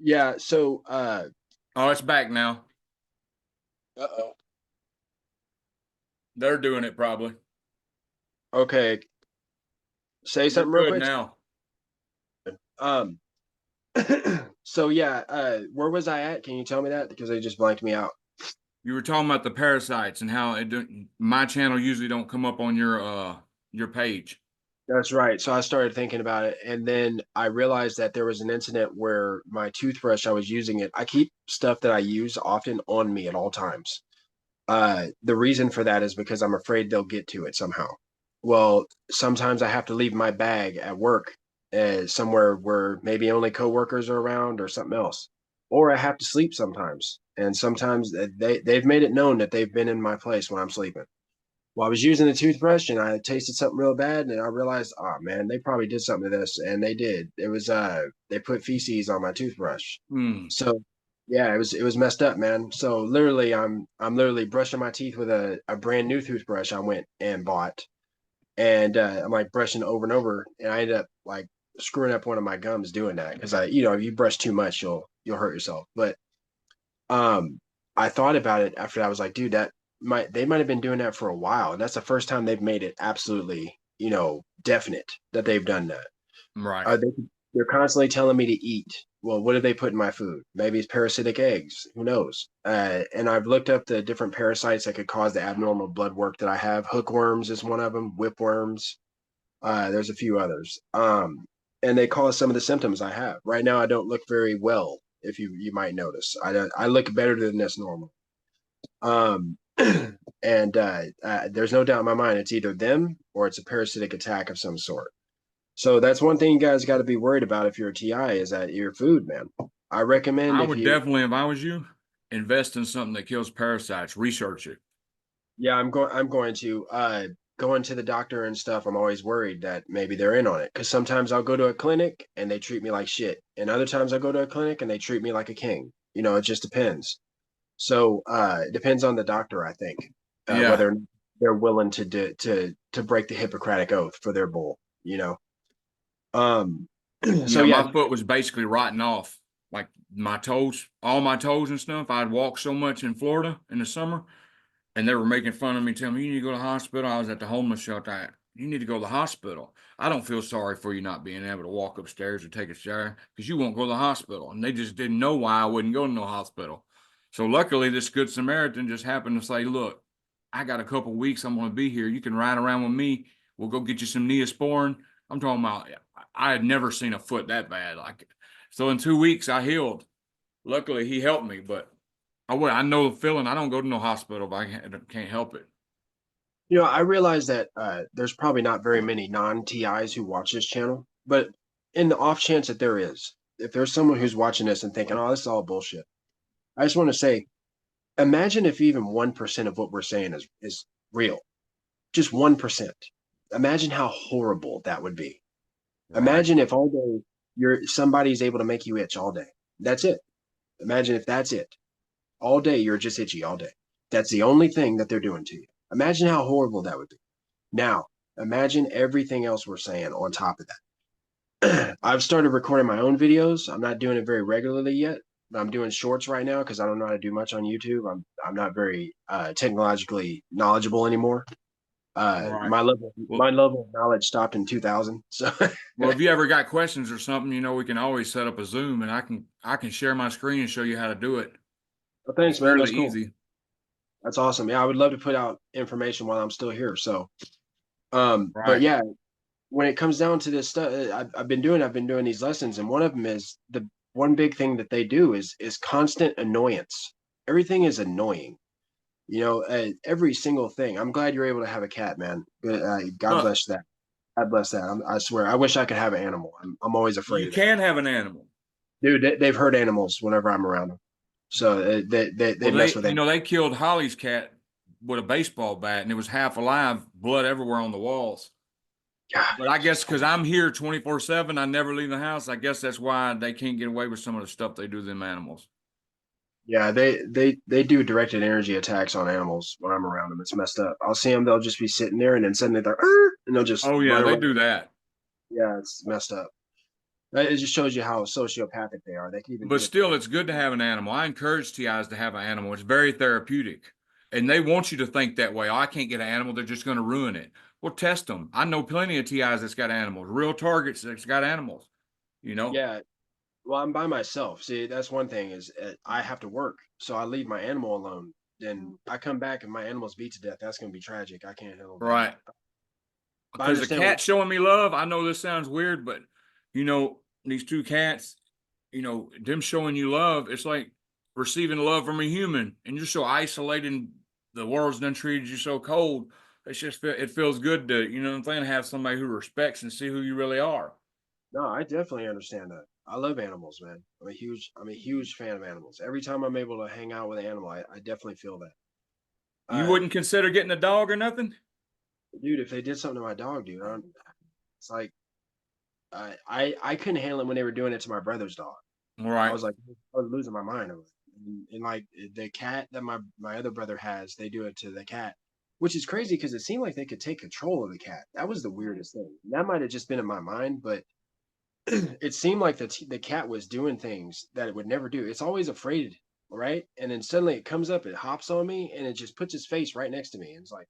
Yeah. So. Oh, it's back now. Uh-oh. They're doing it probably. Okay. Say You're something real good quick. now. Um. So yeah. Where was I at? Can you tell me that? Because they just blanked me out. You were talking about the parasites and how my channel usually don't come up on your page. That's right. So I started thinking about it, and then I realized that there was an incident where my toothbrush, I was using it. I keep stuff that I use often on me at all times. The reason for that is because I'm afraid they'll get to it somehow. Well, sometimes I have to leave my bag at work somewhere where maybe only coworkers are around or something else, or I have to sleep sometimes. And sometimes they've made it known that they've been in my place when I'm sleeping. Well, I was using the toothbrush and I tasted something real bad, and I realized, oh man, they probably did something to this, and they did. It was they put feces on my toothbrush. Hmm. So yeah, it was messed up, man. So literally, I'm literally brushing my teeth with a brand new toothbrush I went and bought, and I'm like brushing over and over, and I ended up like screwing up one of my gums doing that because if you brush too much, you'll hurt yourself. But um, I thought about it after I was like, dude, they might have been doing that for a while, and that's the first time they've made it absolutely, definite that they've done that. Right. They they're constantly telling me to eat. Well, what do they put in my food? Maybe it's parasitic eggs. Who knows? And I've looked up the different parasites that could cause the abnormal blood work that I have. Hookworms is one of them. Whipworms. There's a few others. And they cause some of the symptoms I have. Right now, I don't look very well. If you might notice, I look better than this normal. Um, and there's no doubt in my mind it's either them or it's a parasitic attack of some sort. So that's one thing you guys got to be worried about if you're a TI is that your food, man. I recommend I if would you, definitely, if I was you, invest in something that kills parasites. Research it. yeah, I'm going to go into the doctor and stuff. I'm always worried that maybe they're in on it because sometimes I'll go to a clinic and they treat me like shit, and other times I go to a clinic and they treat me like a king. It just depends. So it depends on the doctor, I think, Yeah. whether they're willing to break the Hippocratic Oath for their bull. Um, so Yeah, yeah, my foot was basically rotting off. Like my toes, all my toes and stuff. I'd walk so much in Florida in the summer, and they were making fun of me, telling me, you need to go to the hospital. I was at the homeless shelter. You need to go to the hospital. I don't feel sorry for you not being able to walk upstairs or take a shower because you won't go to the hospital. And they just didn't know why I wouldn't go to no hospital. So luckily, this Good Samaritan just happened to say, look, I got a couple weeks. I'm going to be here. You can ride around with me. We'll go get you some Neosporin. I'm talking about, I had never seen a foot that bad. So in 2 weeks, I healed. Luckily, he helped me, but I know the feeling. I don't go to no hospital if I can't help it. I realize that there's probably not very many non-TIs who watch this channel, but in the off chance that there is, if there's someone who's watching this and thinking, "Oh, this is all bullshit," I just want to say, imagine if even 1% of what we're saying is real, just 1%. Imagine how horrible that would be. Right. Imagine if all day somebody's able to make you itch all day. That's it. Imagine if that's it. All day you're just itchy all day. That's the only thing that they're doing to you. Imagine how horrible that would be. Now, imagine everything else we're saying on top of that. I've started recording my own videos. I'm not doing it very regularly yet, but I'm doing shorts right now because I don't know how to do much on YouTube. I'm not very technologically knowledgeable anymore. Right. My level Well, my level of knowledge stopped in 2000. So well, if you ever got questions or something, we can always set up a Zoom and I can share my screen and show you how to do it. well, It's thanks, man. fairly That's cool. easy. That's awesome. Yeah, I would love to put out information while I'm still here. So, but Right. yeah, when it comes down to this stuff, I've been doing these lessons, and one of them is the one big thing that they do is constant annoyance. Everything is annoying. Every single thing. I'm glad you're able to have a cat, man. God Look, bless that. God bless that. I swear, I wish I could have an animal. I'm always afraid you of that. can have an animal. Dude, they've hurt animals whenever I'm around them. So they Well, mess with they animals. they killed Holly's cat with a baseball bat, and it was half alive, blood everywhere on the walls. God, But I it's guess because horrible. I'm here 24/7, I never leave the house. I guess that's why they can't get away with some of the stuff they do to them animals. Yeah, they do directed energy attacks on animals when I'm around them. It's messed up. I'll see them, they'll just be sitting there, and then suddenly they're, and they'll just Oh yeah, run they away. do that. Yeah, it's messed up. It just shows you how sociopathic they are. They can even But do it. still, it's good to have an animal. I encourage TIs to have an animal. It's very therapeutic. And they want you to think that way. Oh, I can't get an animal. They're just going to ruin it. Well, test them. I know plenty of TIs that's got animals, real targets that's got animals, you know? Yeah, well, I'm by myself. See, that's one thing is I have to work, so I leave my animal alone. Then I come back and my animal's beat to death. That's gonna be tragic. I can't handle that. Right. But I Because the understand what. cat's showing me love. I know this sounds weird, but, these two cats, them showing you love, it's like receiving love from a human. And you're so isolated and the world's done treated you so cold. It feels good to, you know what I'm saying, have somebody who respects and see who you really are. No, I definitely understand that. I love animals, man. I'm a huge fan of animals. Every time I'm able to hang out with an animal, I definitely feel that. You Uh, wouldn't consider getting a dog or nothing? Dude, if they did something to my dog, dude, it's like I couldn't handle it when they were doing it to my brother's dog. I Right. was like, I was losing my mind over it. And like the cat that my other brother has, they do it to the cat, which is crazy because it seemed like they could take control of the cat. That was the weirdest thing. That might have just been in my mind, but it seemed like the cat was doing things that it would never do. It's always afraid, right? And then suddenly it comes up, it hops on me, and it just puts its face right next to me. And it's like,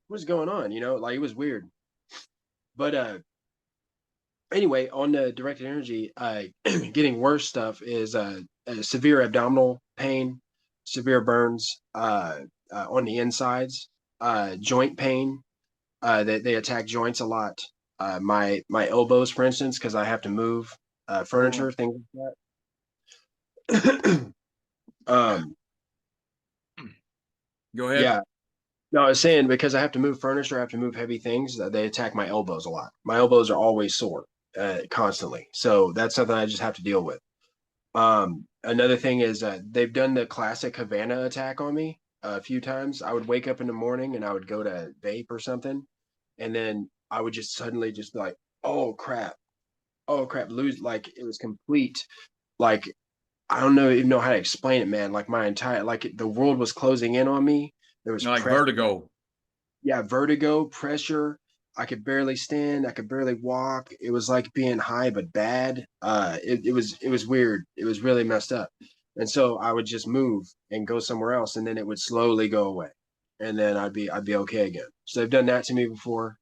what's going on? Like it was weird. But anyway, on the directed energy, getting worse stuff is severe abdominal pain, severe burns on the insides, joint pain. They attack joints a lot. My elbows, for instance, because I have to move Oh, furniture, things like that. um, go ahead. yeah. No, I was saying because I have to move furniture, I have to move heavy things. They attack my elbows a lot. My elbows are always sore, constantly. So that's something I just have to deal with. Another thing is they've done the classic Havana attack on me a few times. I would wake up in the morning and I would go to vape or something, and then I would just suddenly just be like, oh crap, lose like it was complete. Like I don't know even know how to explain it, man. Like my entire the world was closing in on me. There was Like pressure, vertigo. yeah, vertigo, pressure. I could barely stand. I could barely walk. It was like being high but bad. It was weird. It was really messed up. And so I would just move and go somewhere else, and then it would slowly go away, and then I'd be okay again. So they've done that to me before.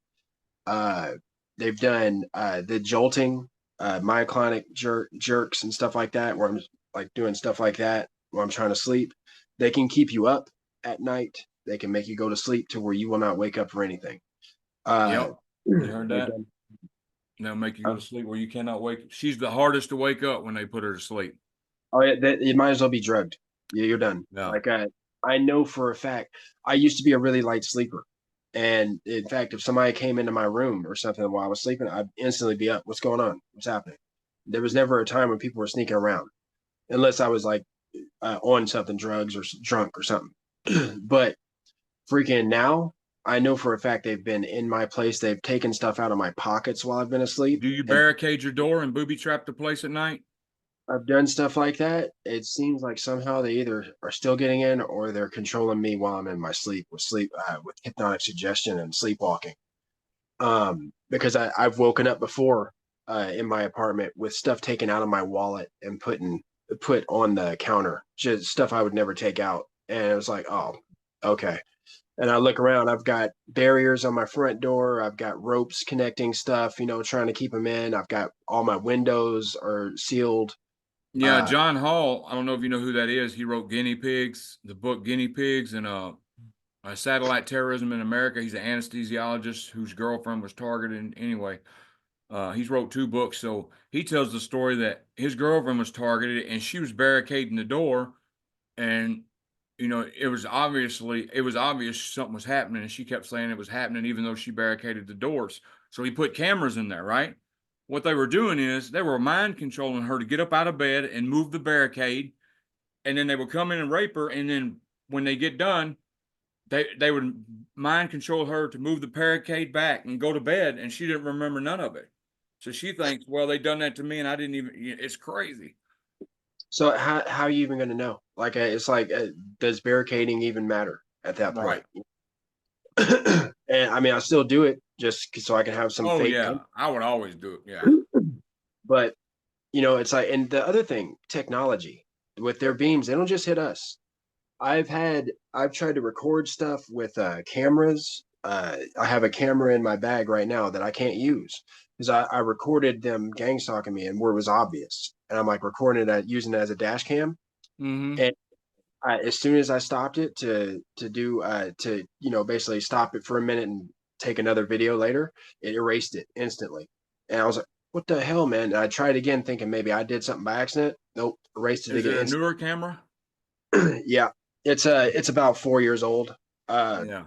Uh, they've done the jolting, myoclonic jerks and stuff like that, where I'm like doing stuff like that while I'm trying to sleep. They can keep you up at night. They can make you go to sleep to where you will not wake up for anything. Uh, Yep. You heard they've that? done. They'll make you go Uh, to sleep where you cannot wake. She's the hardest to wake up when they put her to sleep. oh yeah, you might as well be drugged. You're done. Yeah. Like I know for a fact. I used to be a really light sleeper, and in fact, if somebody came into my room or something while I was sleeping, I'd instantly be up. What's going on? What's happening? There was never a time when people were sneaking around, unless I was like on something, drugs or drunk or something. But freaking now, I know for a fact they've been in my place. They've taken stuff out of my pockets while I've been asleep, Do you and barricade your door and booby trap the place at night? I've done stuff like that. It seems like somehow they either are still getting in or they're controlling me while I'm in my sleep with hypnotic suggestion and sleepwalking. Because I've woken up before in my apartment with stuff taken out of my wallet and put on the counter, just stuff I would never take out. And it was like, oh, okay. And I look around, I've got barriers on my front door. I've got ropes connecting stuff, trying to keep them in. I've got all my windows are sealed. Yeah, Uh, John Hall. I don't know if you know who that is. He wrote Guinea Pigs, the book Guinea Pigs, and satellite terrorism in America. He's an anesthesiologist whose girlfriend was targeted. Anyway, He's wrote 2 books, so he tells the story that his girlfriend was targeted and she was barricading the door, and it was obvious something was happening, and she kept saying it was happening even though she barricaded the doors. So he put cameras in there, right? What they were doing is they were mind controlling her to get up out of bed and move the barricade, and then they would come in and rape her, and then when they get done, they would mind control her to move the barricade back and go to bed, and she didn't remember none of it. So she thinks, well, they done that to me, and I didn't even. It's crazy. So how are you even going to know? Like it's like, does barricading even matter at that Right. point? And I mean, I still do it just so I can have some Oh fake. yeah, I would always do it. Yeah. But it's like, and the other thing, technology with their beams, they don't just hit us. I've tried to record stuff with cameras. I have a camera in my bag right now that I can't use because I recorded them gang stalking me and where it was obvious, and I'm like recording it using it as a dash cam. Mm-hmm. And as soon as I stopped it to do to basically stop it for a minute and take another video later, it erased it instantly. And I was like, "What the hell, man?" And I tried again, thinking maybe I did something by accident. Nope, erased it Is again. it a newer camera? Yeah, it's about 4 years old. Uh, Yeah.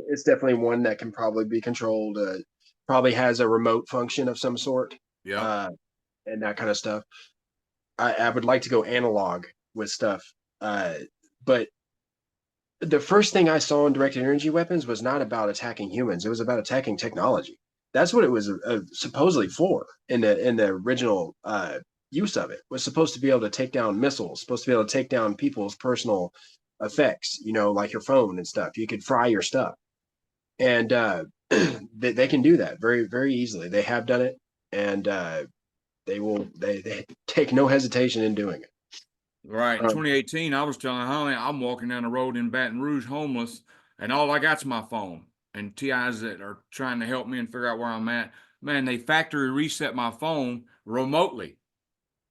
it's definitely one that can probably be controlled. Probably has a remote function of some sort, Yep. uh, and that kind of stuff. I would like to go analog with stuff, uh, but the first thing I saw in directed energy weapons was not about attacking humans. It was about attacking technology. That's what it was supposedly for in the original use of it. Was supposed to be able to take down missiles, supposed to be able to take down people's personal effects. Like your phone and stuff. You could fry your stuff, and they can do that very very easily. They have done it, and they take no hesitation in doing it. Right. In Um, 2018, I was telling Holly I'm walking down the road in Baton Rouge homeless, and all I got's my phone. And TIs that are trying to help me and figure out where I'm at, man, they factory reset my phone remotely,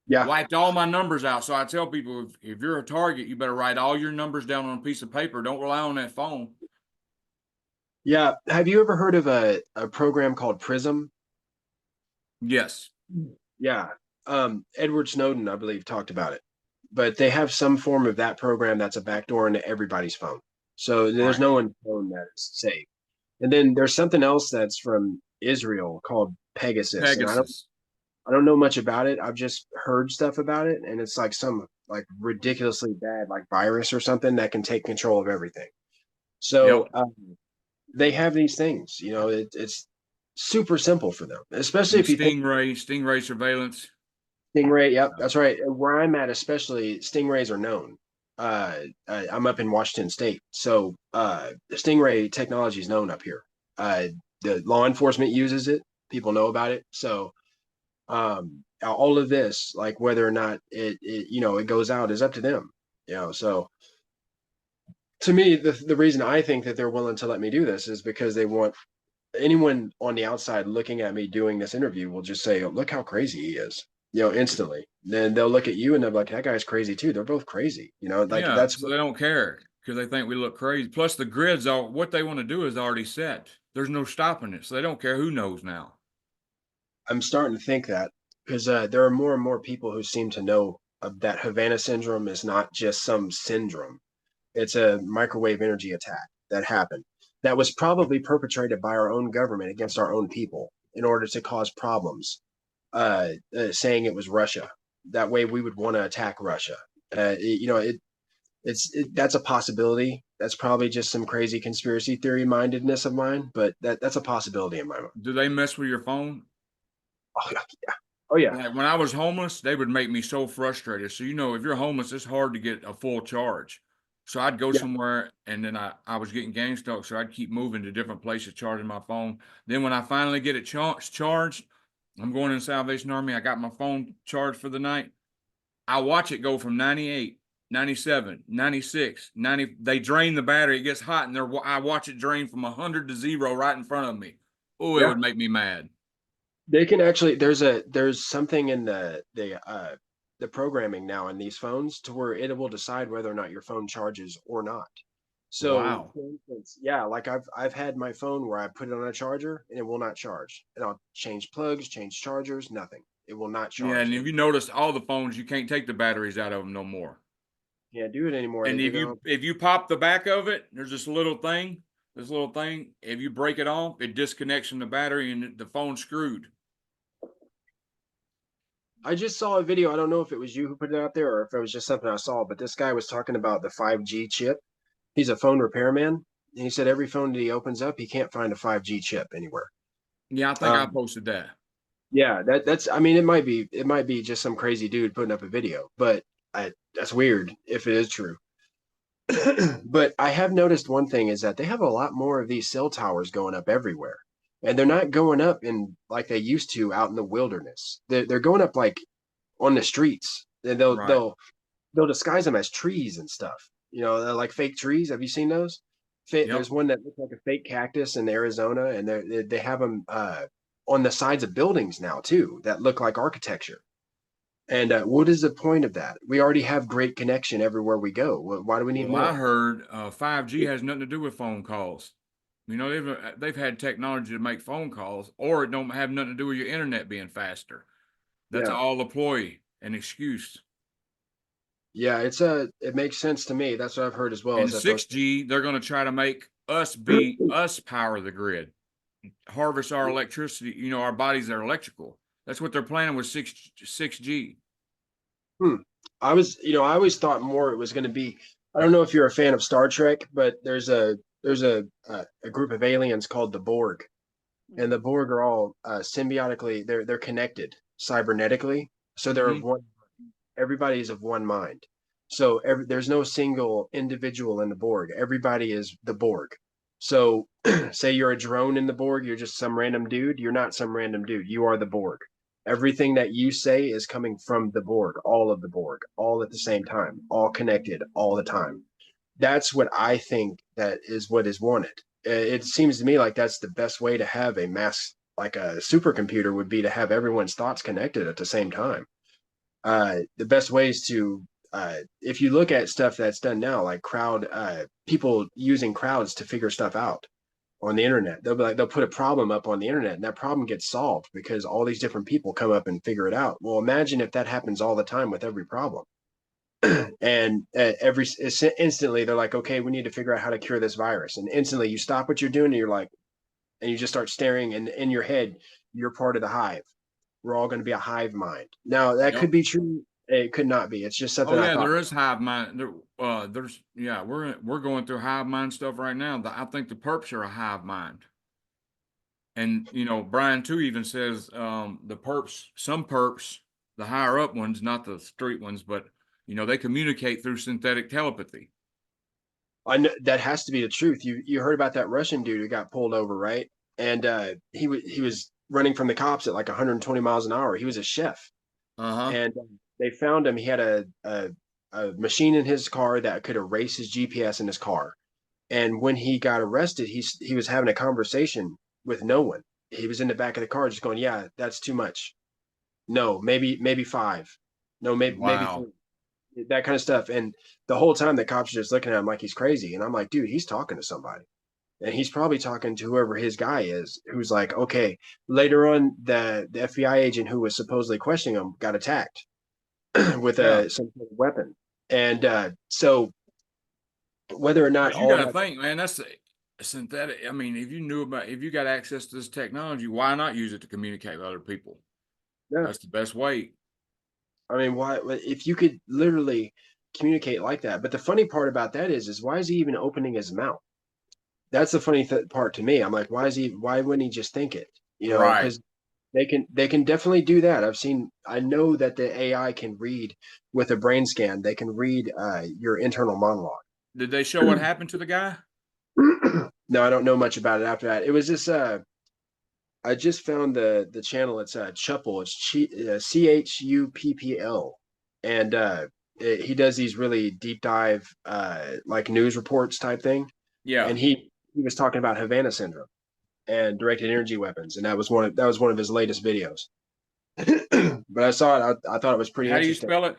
yeah, wiped all my numbers out. So I tell people, if you're a target, you better write all your numbers down on a piece of paper. Don't rely on that phone. yeah. Have you ever heard of a program called Prism? Yes. Yeah. Edward Snowden, I believe, talked about it. But they have some form of that program that's a backdoor into everybody's phone. So there's Right. no one's phone that is safe. And then there's something else that's from Israel called Pegasus. And Pegasus. I don't know much about it. I've just heard stuff about it. And it's like some like ridiculously bad like virus or something that can take control of everything. So Yep. they have these things, it's super simple for them, especially And if you think Stingray surveillance. Stingray, yep, Yeah. that's right. Where I'm at, especially stingrays are known. I'm up in Washington State, so the stingray technology is known up here. The law enforcement uses it. People know about it. So all of this, like whether or not it goes out, is up to them. So to me, the reason I think that they're willing to let me do this is because they want anyone on the outside looking at me doing this interview will just say, oh, "Look how crazy he is," instantly. Then they'll look at you and they're like, "That guy's crazy too." They're both crazy, like Yeah, that's so what they don't care because they think we look crazy. Plus, the grids are what they want to do is already set. There's no stopping it, so they don't care who knows now. I'm starting to think that because there are more and more people who seem to know that Havana Syndrome is not just some syndrome. It's a microwave energy attack that happened that was probably perpetrated by our own government against our own people in order to cause problems, saying it was Russia. That way, we would want to attack Russia. That's a possibility. That's probably just some crazy conspiracy theory mindedness of mine, but that's a possibility in my mind. Do they mess with your phone? Oh yeah, oh yeah, Like when I was homeless, they would make me so frustrated. So if you're homeless, it's hard to get a full charge. So I'd go yeah. somewhere and then I was getting gang stalked, so I'd keep moving to different places charging my phone. Then when I finally get it charged, I'm going in the Salvation Army. I got my phone charged for the night. I watch it go from 98, 97, 96, 90. They drain the battery. It gets hot, and I watch it drain from 100 to 0 right in front of me. Oh, it Yeah. would make me mad. They can actually there's something in the programming now in these phones to where it will decide whether or not your phone charges or not. So, Wow. for instance, yeah, like I've had my phone where I put it on a charger and it will not charge, and I'll change plugs, change chargers, nothing. It will not Yeah, charge. and if you notice, all the phones you can't take the batteries out of them no more. Can't do it anymore. They And did it on. if you pop the back of it, there's this little thing. This little thing. If you break it off, it disconnects from the battery, and the phone's screwed. I just saw a video. I don't know if it was you who put it out there or if it was just something I saw, but this guy was talking about the 5G chip. He's a phone repairman, and he said every phone that he opens up, he can't find a 5G chip anywhere. Yeah, I think I Um, posted that. yeah, that's. I mean, it might be just some crazy dude putting up a video, but that's weird if it is true. But I have noticed one thing is that they have a lot more of these cell towers going up everywhere. And they're not going up in like they used to out in the wilderness. They're going up like on the streets. And they'll Right. they'll they'll disguise them as trees and stuff. They're like fake trees. Have you seen those? Yep. There's one that looks like a fake cactus in Arizona, and they have them on the sides of buildings now too that look like architecture. And what is the point of that? We already have great connection everywhere we go. Why do we need Well, I more? heard 5G has nothing to do with phone calls. They've had technology to make phone calls, or it don't have nothing to do with your internet being faster. That's Yeah. all a ploy, an excuse. Yeah, it makes sense to me. That's what I've heard as well, is And that those. 6G, they're going to try to make us power the grid, harvest our electricity. Our bodies are electrical. That's what they're planning with 6G. Hmm. I always thought more it was going to be. I don't know if you're a fan of Star Trek, but there's a group of aliens called the Borg, and the Borg are all symbiotically. They're connected cybernetically, so they're of Mm-hmm. one. Everybody is of one mind. So there's no single individual in the Borg. Everybody is the Borg. So say you're a drone in the Borg, you're just some random dude. You're not some random dude. You are the Borg. Everything that you say is coming from the Borg, all of the Borg, all at the same time, all connected all the time. That's what I think that is what is wanted. It seems to me like that's the best way to have a mass, like a supercomputer would be to have everyone's thoughts connected at the same time. The best ways to if you look at stuff that's done now, like people using crowds to figure stuff out on the internet, they'll put a problem up on the internet, and that problem gets solved because all these different people come up and figure it out. Well, imagine if that happens all the time with every problem, and every instantly they're like, okay, we need to figure out how to cure this virus, and instantly you stop what you're doing, and you're like, and you just start staring, and in your head, you're part of the hive. We're all going to be a hive mind. Now that could Yep. be true. It could not be. It's just Oh something I yeah, thought. there is hive mind. There's yeah, we're going through hive mind stuff right now. I think the perps are a hive mind. And Brian too even says the perps, some perps, the higher up ones, not the street ones, but they communicate through synthetic telepathy. I know that has to be the truth. You heard about that Russian dude who got pulled over, right? And he was running from the cops at like 120 miles an hour. He was a chef, Uh-huh. and they found him. He had a machine in his car that could erase his GPS in his car. And when he got arrested, he was having a conversation with no one. He was in the back of the car, just going, "Yeah, that's too much. No, maybe five. No, maybe Wow. three." That kind of stuff. And the whole time the cops are just looking at him like he's crazy. And I'm like, dude, he's talking to somebody. And he's probably talking to whoever his guy is, who's like, okay, later on, the FBI agent who was supposedly questioning him got attacked with Yeah. some sort of weapon. And so whether or not Because you all got to that, think, man, that's a synthetic. I mean, if you got access to this technology, why not use it to communicate with other people? yeah, That's the best way. I mean, why, if you could literally communicate like that. But the funny part about that is why is he even opening his mouth? That's the funny part to me. I'm like, why wouldn't he just think it? Right. Because they can definitely do that. I know that the AI can read with a brain scan. They can read your internal monologue. Did they show what happened to the guy? No, I don't know much about it after that. It was just I just found the channel. It's Chuppel. It's Chuppl, and he does these really deep dive like news reports type thing. Yeah. And he was talking about Havana Syndrome and directed energy weapons, and that was one of his latest videos. But I saw it. I thought it was pretty How do you interesting. spell it?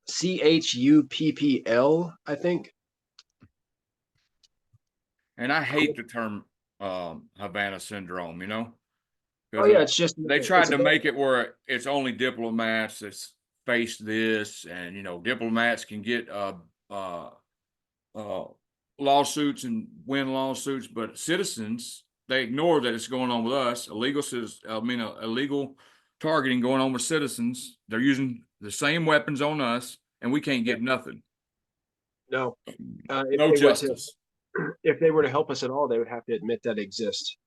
Chuppl, I think. And I hate the term Havana Syndrome, you know, Oh because yeah, it's just they it's tried to about make it where it's only diplomats that's face this, and you know, diplomats can get uh, uh, lawsuits and win lawsuits, but citizens, they ignore that it's going on with us. Illegal targeting going on with citizens. They're using the same weapons on us, and we can't yeah, get nothing. no. If No they were to justice. if they were to help us at all, they would have to admit that it exists.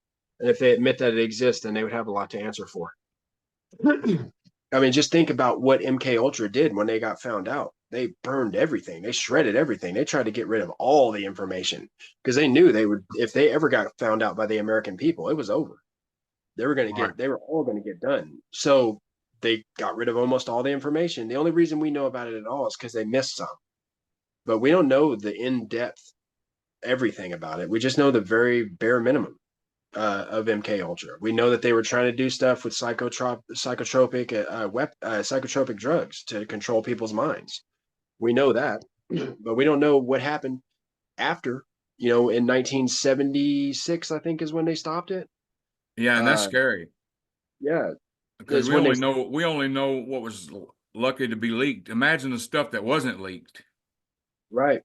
And if they admit that it exists, then they would have a lot to answer for. I mean, just think about what MK Ultra did when they got found out. They burned everything. They shredded everything. They tried to get rid of all the information because they knew they would, if they ever got found out by the American people, it was over. Right. They were all going to get done. So they got rid of almost all the information. The only reason we know about it at all is because they missed some, but we don't know the in depth everything about it. We just know the very bare minimum of MK Ultra. We know that they were trying to do stuff with psychotropic drugs to control people's minds. We know that, but we don't know what happened after. You know, in 1976, I think is when they stopped it. Yeah, and that's Uh, scary yeah, because is when they we only know what was lucky to be leaked. Imagine the stuff that wasn't leaked. right.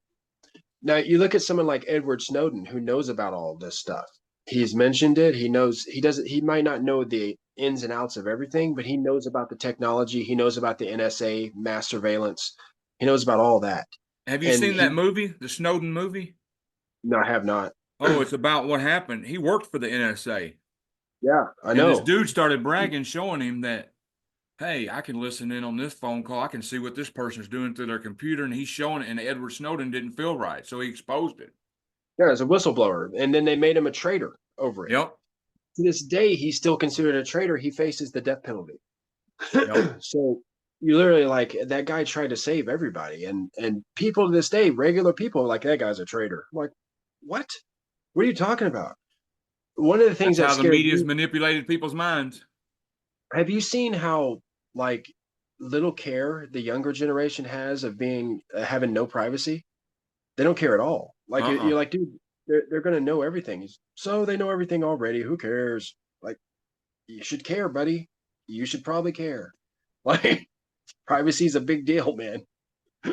Now you look at someone like Edward Snowden who knows about all of this stuff. He's mentioned it. He knows he doesn't he might not know the ins and outs of everything, but he knows about the technology, he knows about the NSA, mass surveillance. He knows about all that. Have you And seen that he movie, the Snowden movie? no, I have not. Oh, it's about what happened. He worked for the NSA, Yeah, I and this know. dude started bragging, showing him that, hey, I can listen in on this phone call. I can see what this person's doing through their computer, and he's showing it. And Edward Snowden didn't feel right, so he exposed it. Yeah, as a whistleblower. And then they made him a traitor over it. Yep, To this day, he's still considered a traitor. He faces the death penalty. yep. So you literally like that guy tried to save everybody. And people to this day, regular people are like, that guy's a traitor. I'm like, what? What are you talking about? One of the things That's that how the scares media's me, manipulated people's minds. have you seen how like little care the younger generation has of being having no privacy? They don't care at all. Like Uh-uh. you're like, dude, they're gonna know everything. So they know everything already. Who cares? Like you should care, buddy. You should probably care. Like privacy is a big deal, man.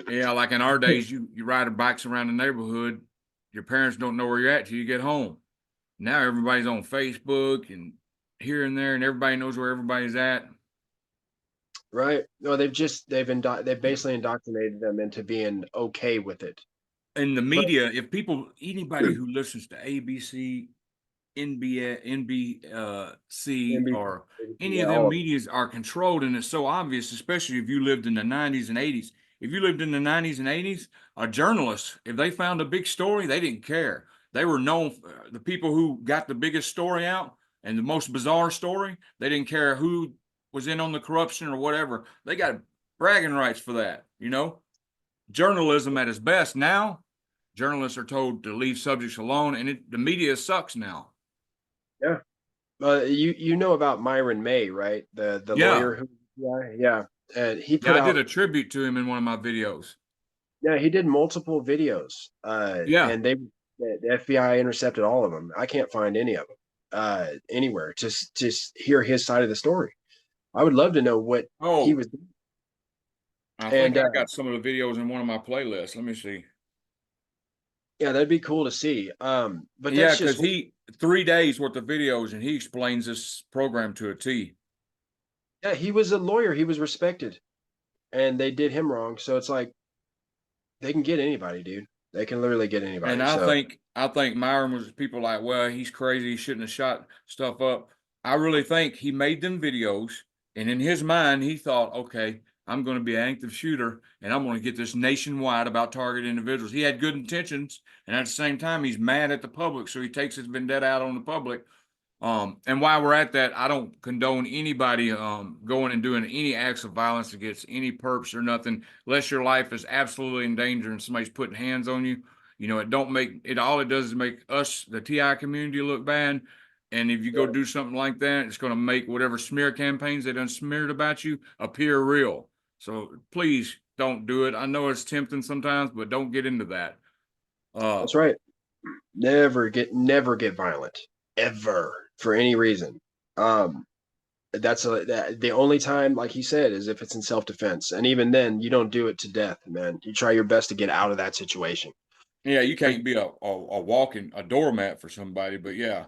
Yeah, like in our days, you ride bikes around the neighborhood. Your parents don't know where you're at till you get home. Now everybody's on Facebook and here and there, and everybody knows where everybody's at. Right? No, they've basically indoctrinated them into being okay with it. In the But media, if people, anybody who listens to ABC, NBA, NBC, NBC, or any yeah, of them all of it. medias are controlled, and it's so obvious, especially if you lived in the 90s and 80s. If you lived in the 90s and 80s, a journalist, if they found a big story, they didn't care. They were known, the people who got the biggest story out and the most bizarre story, they didn't care who was in on the corruption or whatever. They got bragging rights for that, you know? Journalism at its best now, journalists are told to leave subjects alone, and the media sucks now. Yeah. You know about Myron May, right? The Yeah, lawyer who, yeah, yeah. And he yeah, put I did out, a tribute to him in one of my videos. yeah, he did multiple videos. Yeah. And the FBI intercepted all of them. I can't find any of them anywhere. Just hear his side of the story. I would love to know what he Oh, was. I think And I got some of the videos in one of my playlists. Let me see. yeah, that'd be cool to see. But Yeah, that's because just, 3 days worth of videos, and he explains this program to a T. yeah, he was a lawyer. He was respected, and they did him wrong. So it's like they can get anybody, dude. They can literally get And anybody. I think Myron was people like, well, he's crazy. He shouldn't have shot stuff up. I really think he made them videos, and in his mind, he thought, okay, I'm going to be an active shooter, and I'm going to get this nationwide about target individuals. He had good intentions, and at the same time, he's mad at the public, so he takes his vendetta out on the public. And while we're at that, I don't condone anybody going and doing any acts of violence against any perps or nothing, unless your life is absolutely in danger and somebody's putting hands on you. You know, it don't make it. All it does is make us, the TI community, look bad. And if you go Yeah, do something like that, it's going to make whatever smear campaigns they done smeared about you appear real. So please don't do it. I know it's tempting sometimes, but don't get into that. Uh, that's right. Never get violent ever for any reason. Um, the only time, like he said, is if it's in self defense, and even then, you don't do it to death, man. You try your best to get out of that situation. Yeah, you can't be a walking a doormat for somebody, but yeah.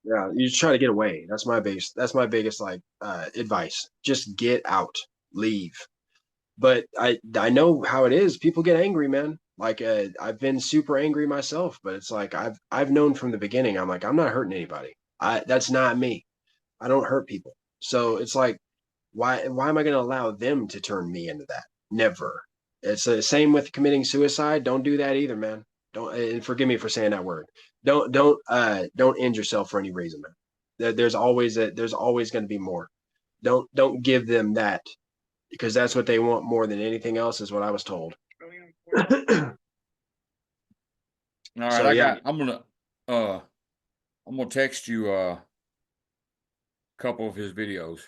Yeah, you just try to get away. That's my biggest like advice. Just get out, leave. But I know how it is. People get angry, man. Like I've been super angry myself, but it's like I've known from the beginning. I'm like I'm not hurting anybody. That's not me. I don't hurt people. So it's like why am I going to allow them to turn me into that? Never. It's the same with committing suicide. Don't do that either, man. Don't and forgive me for saying that word. Don't end yourself for any reason, man. There's always going to be more. Don't give them that because that's what they want more than anything else is what I was told. All right, So yeah. uh I'm gonna text you a couple of his videos.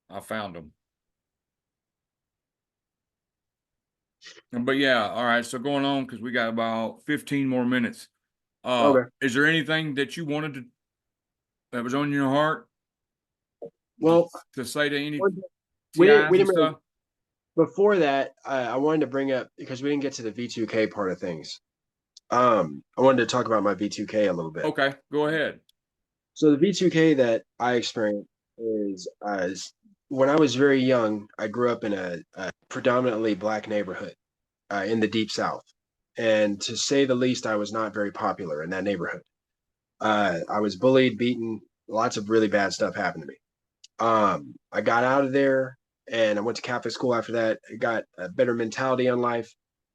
I found them. But yeah, all right. So going on because we got about 15 more minutes. Okay. Is there anything that you wanted to that was on your heart to, Well, to say to any we TIs and didn't really, stuff? before that, I wanted to bring up because we didn't get to the V2K part of things. I wanted to talk about my V2K a little bit. Okay, go ahead. So the V2K that I experienced is as when I was very young, I grew up in a predominantly black neighborhood in the deep South. And to say the least, I was not very popular in that neighborhood. I was bullied, beaten, lots of really bad stuff happened to me. I got out of there and I went to Catholic school after that. I got a better mentality on life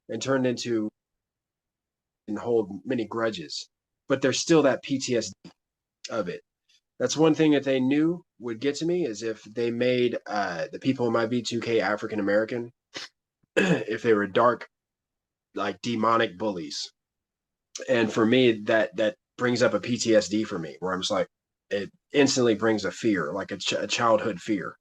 and turned into and hold many grudges. But there's still that PTSD of it. That's one thing that they knew would get to me is if they made the people in my V2K African American, if they were dark, like demonic bullies. And for me, that brings up a PTSD for me, where I'm just like, it instantly brings a fear, like a childhood fear,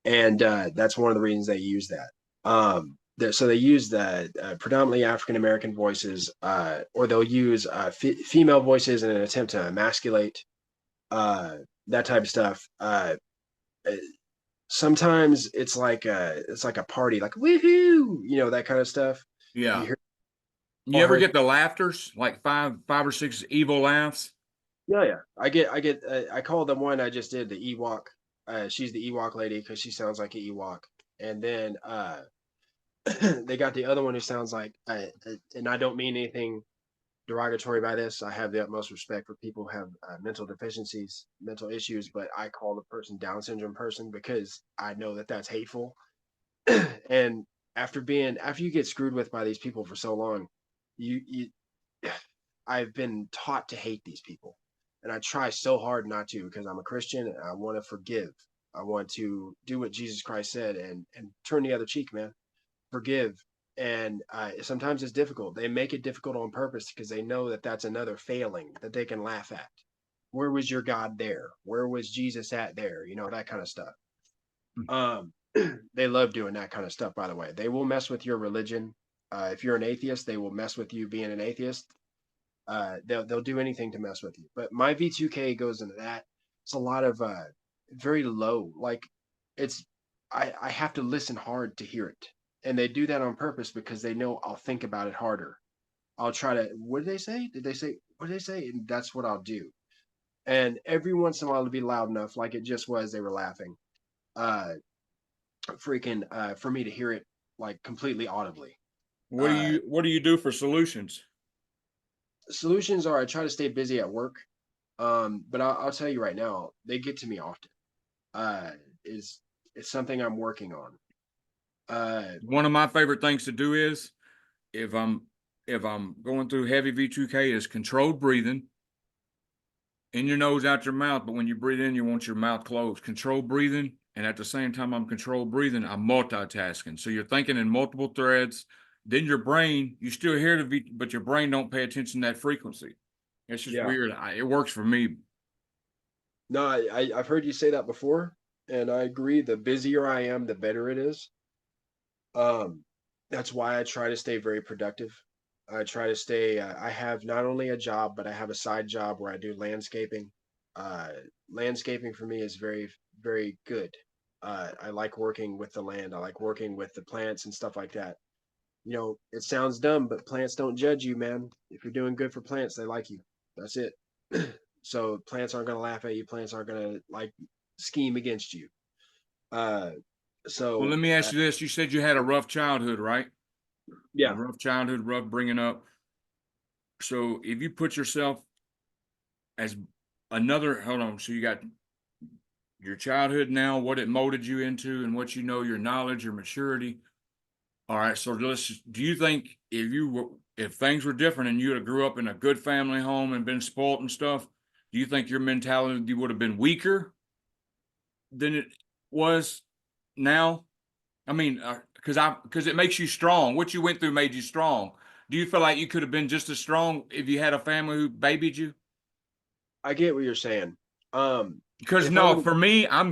and that's one of the reasons they use that. So they use the predominantly African American voices, or they'll use female voices in an attempt to emasculate uh, that type of stuff. Sometimes it's like a party, like woohoo, that kind of stuff. You Yeah. hear You all ever her. get the laughters, like five or six evil laughs? Yeah, yeah. I get. I call them one I just did the Ewok. She's the Ewok lady because she sounds like an Ewok. And then they got the other one who sounds like, and I don't mean anything derogatory by this. I have the utmost respect for people who have mental deficiencies, mental issues, but I call the person Down syndrome person because I know that that's hateful. And after you get screwed with by these people for so long, you I've been taught to hate these people. And I try so hard not to because I'm a Christian and I want to forgive. I want to do what Jesus Christ said and turn the other cheek, man. Forgive. And sometimes it's difficult. They make it difficult on purpose because they know that that's another failing that they can laugh at. Where was your God there? Where was Jesus at there? That kind of stuff. Um, they love doing that kind of stuff, by the way. They will mess with your religion. If you're an atheist, they will mess with you being an atheist. They'll do anything to mess with you. But my V2K goes into that. It's a lot of very low. Like it's I have to listen hard to hear it. And they do that on purpose because they know I'll think about it harder. I'll try to what did they say? Did they say what did they say? And that's what I'll do. And every once in a while it'll be loud enough, like it just was, they were laughing. Uh freaking for me to hear it like completely audibly. Uh What do you do for solutions? Solutions are I try to stay busy at work. But I'll tell you right now, they get to me often. Uh, is it's something I'm working on. Uh, One of my favorite things to do is if I'm if I'm going through heavy V2K is controlled breathing in your nose, out your mouth. But when you breathe in, you want your mouth closed. Controlled breathing. And at the same time, I'm controlled breathing, I'm multitasking. So you're thinking in multiple threads. Then your brain, you still hear the V, but your brain don't pay attention to that frequency. It's just yeah. weird. It works for me. No, I've heard you say that before, and I agree. The busier I am, the better it is. Um, that's why I try to stay very productive. I try to stay. I have not only a job, but I have a side job where I do landscaping. Uh, Landscaping for me is very, very good. I like working with the land. I like working with the plants and stuff like that. You know, it sounds dumb, but plants don't judge you, man. If you're doing good for plants, they like you. That's it. So plants aren't going to laugh at you. Plants aren't going to like scheme against you. Uh, Well, so let me ask you this. You said you had a rough childhood, right? A yeah, rough childhood, rough bringing up. So if you put yourself as another, hold on. So you got your childhood now, what it molded you into, and what you know, your knowledge, your maturity. All right. So do you think if things were different and you had grew up in a good family home and been spoiled and stuff, do you think your mentality would have been weaker than it was now? I mean, because it makes you strong. What you went through made you strong. Do you feel like you could have been just as strong if you had a family who babied you? I get what you're saying. Because If I no, would have, for me, I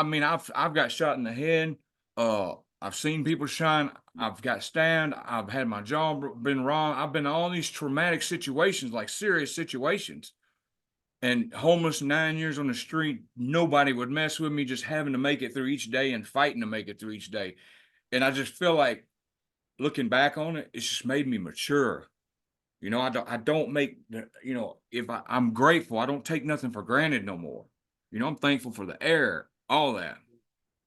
mean, I've got shot in the head. I've seen people shine. I've got stabbed. I've had my jaw been wrong. I've been in all these traumatic situations, like serious situations. And homeless, 9 years on the street, nobody would mess with me. Just having to make it through each day and fighting to make it through each day. And I just feel like looking back on it, it's just made me mature. I don't make if I'm grateful, I don't take nothing for granted no more. I'm thankful for the air, all that.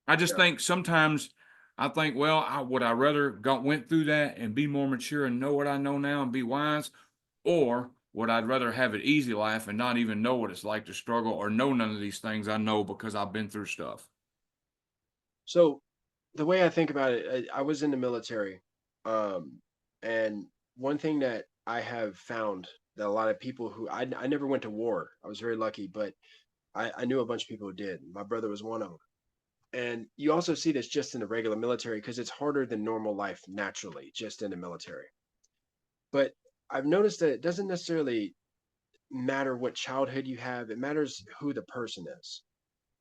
I just yeah. think sometimes I think, well, would I rather went through that and be more mature and know what I know now and be wise, or would I rather have an easy life and not even know what it's like to struggle or know none of these things I know because I've been through stuff. So the way I think about it, I was in the military, um, and one thing that I have found that a lot of people who I never went to war. I was very lucky, but I knew a bunch of people who did. My brother was one of them. And you also see this just in the regular military because it's harder than normal life naturally, just in the military. But I've noticed that it doesn't necessarily matter what childhood you have, it matters who the person is.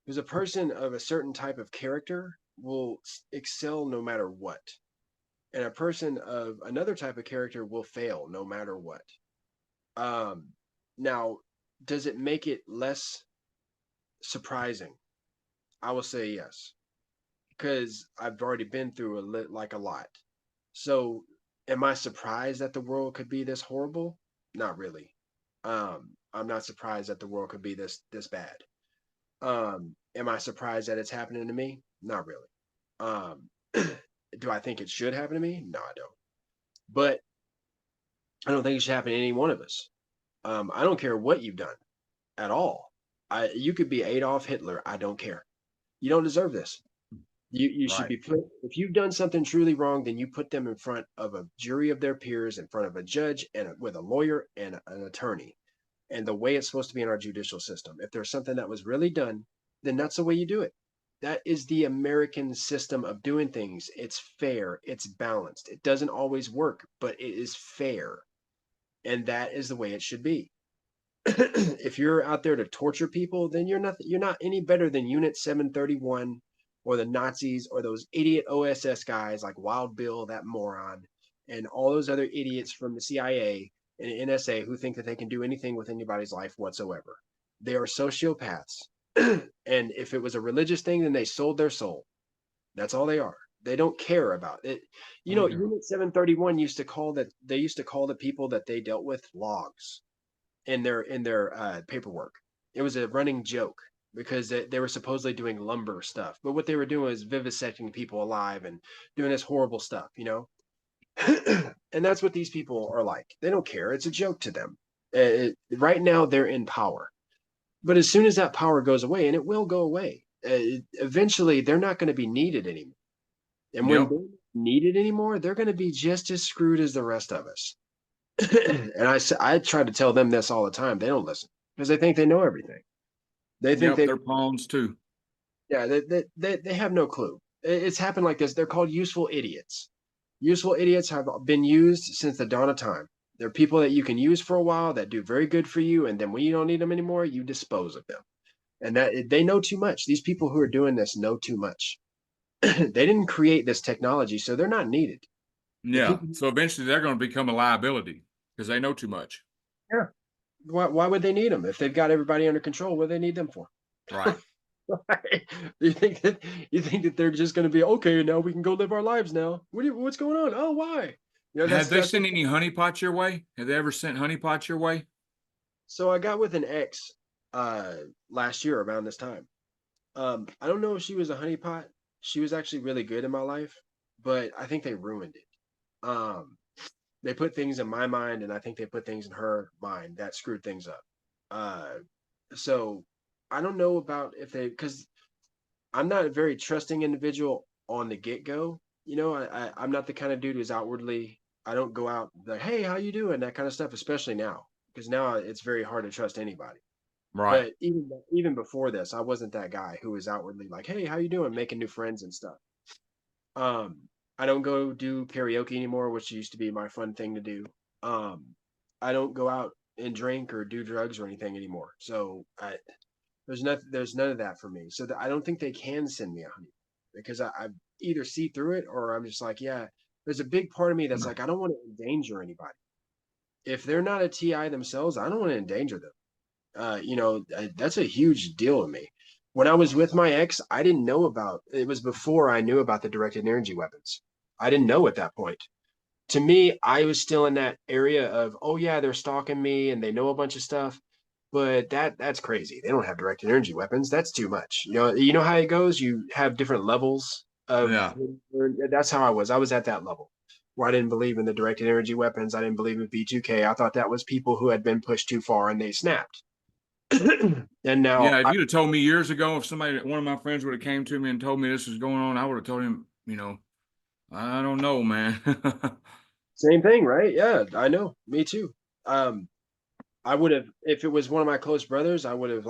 Because a person of a certain type of character will excel no matter what. And a person of another type of character will fail no matter what. Um, Now, does it make it less surprising? I will say yes, because I've already been through like a lot. So, am I surprised that the world could be this horrible? Not really. I'm not surprised that the world could be this bad. Am I surprised that it's happening to me? Not really. Um, do I think it should happen to me? No, I don't. But I don't think it should happen to any one of us. I don't care what you've done at all. You could be Adolf Hitler. I don't care. You don't deserve this. You should Right. be put. If you've done something truly wrong, then you put them in front of a jury of their peers, in front of a judge, and with a lawyer and an attorney. And the way it's supposed to be in our judicial system. If there's something that was really done, then that's the way you do it. That is the American system of doing things. It's fair, it's balanced. It doesn't always work, but it is fair. And that is the way it should be. If you're out there to torture people, then you're not any better than Unit 731 or the Nazis or those idiot OSS guys like Wild Bill, that moron, and all those other idiots from the CIA and NSA who think that they can do anything with anybody's life whatsoever. They are sociopaths. And if it was a religious thing, then they sold their soul. That's all they are. They don't care about it. Okay. Unit 731 used to call the people that they dealt with logs in their paperwork. It was a running joke because they were supposedly doing lumber stuff, but what they were doing is vivisecting people alive and doing this horrible stuff, and that's what these people are like. They don't care. It's a joke to them. Right now, they're in power, but as soon as that power goes away, and it will go away, eventually they're not going to be needed anymore. And when Yep. they're not needed anymore, they're going to be just as screwed as the rest of us. And I try to tell them this all the time. They don't listen because they think they know everything. They think Yep. they, They're pawns too. yeah, they have no clue. It's happened like this. They're called useful idiots. Useful idiots have been used since the dawn of time. They're people that you can use for a while that do very good for you, and then when you don't need them anymore, you dispose of them. And that they know too much. These people who are doing this know too much. They didn't create this technology, so they're not needed. Yeah. So eventually they're going to become a liability because they know too much. Yeah. Why would they need them if they've got everybody under control? What do they need them for? Right. you think that they're just going to be okay? Now we can go live our lives. Now, what's going on? Oh, why? Have they That's sent any honeypots your way? Have they ever sent honeypots your way? so. I got with an ex last year around this time. I don't know if she was a honeypot. She was actually really good in my life, but I think they ruined it. They put things in my mind, and I think they put things in her mind that screwed things up. Uh, so I don't know about if they, because I'm not a very trusting individual on the get go. I'm not the kind of dude who's outwardly. I don't go out like, hey, how you doing? That kind of stuff, especially now, because now it's very hard to trust anybody. Right. But even before this, I wasn't that guy who was outwardly like, hey, how you doing? Making new friends and stuff. Um, I don't go do karaoke anymore, which used to be my fun thing to do. Um, I don't go out and drink or do drugs or anything anymore. So there's none of that for me. So I don't think they can send me a honey because I either see through it or I'm just like, yeah. There's a big part of me that's like, I don't want to endanger anybody. If they're not a TI themselves, I don't want to endanger them. That's a huge deal to me. When I was with my ex, I didn't know about it was before I knew about the directed energy weapons. I didn't know at that point. To me, I was still in that area of, oh yeah, they're stalking me and they know a bunch of stuff, but that's crazy. They don't have directed energy weapons. That's too much. You know how it goes. You have different levels of. Yeah. That's how I was. I was at that level where I didn't believe in the directed energy weapons. I didn't believe in B2K. I thought that was people who had been pushed too far and they snapped. And now Yeah. If you'd have told me years ago, if one of my friends would have came to me and told me this was going on, I would have told him, I don't know, man. same thing, right? Yeah, I know. Me too. Um, I would have if it was one of my close brothers, I would have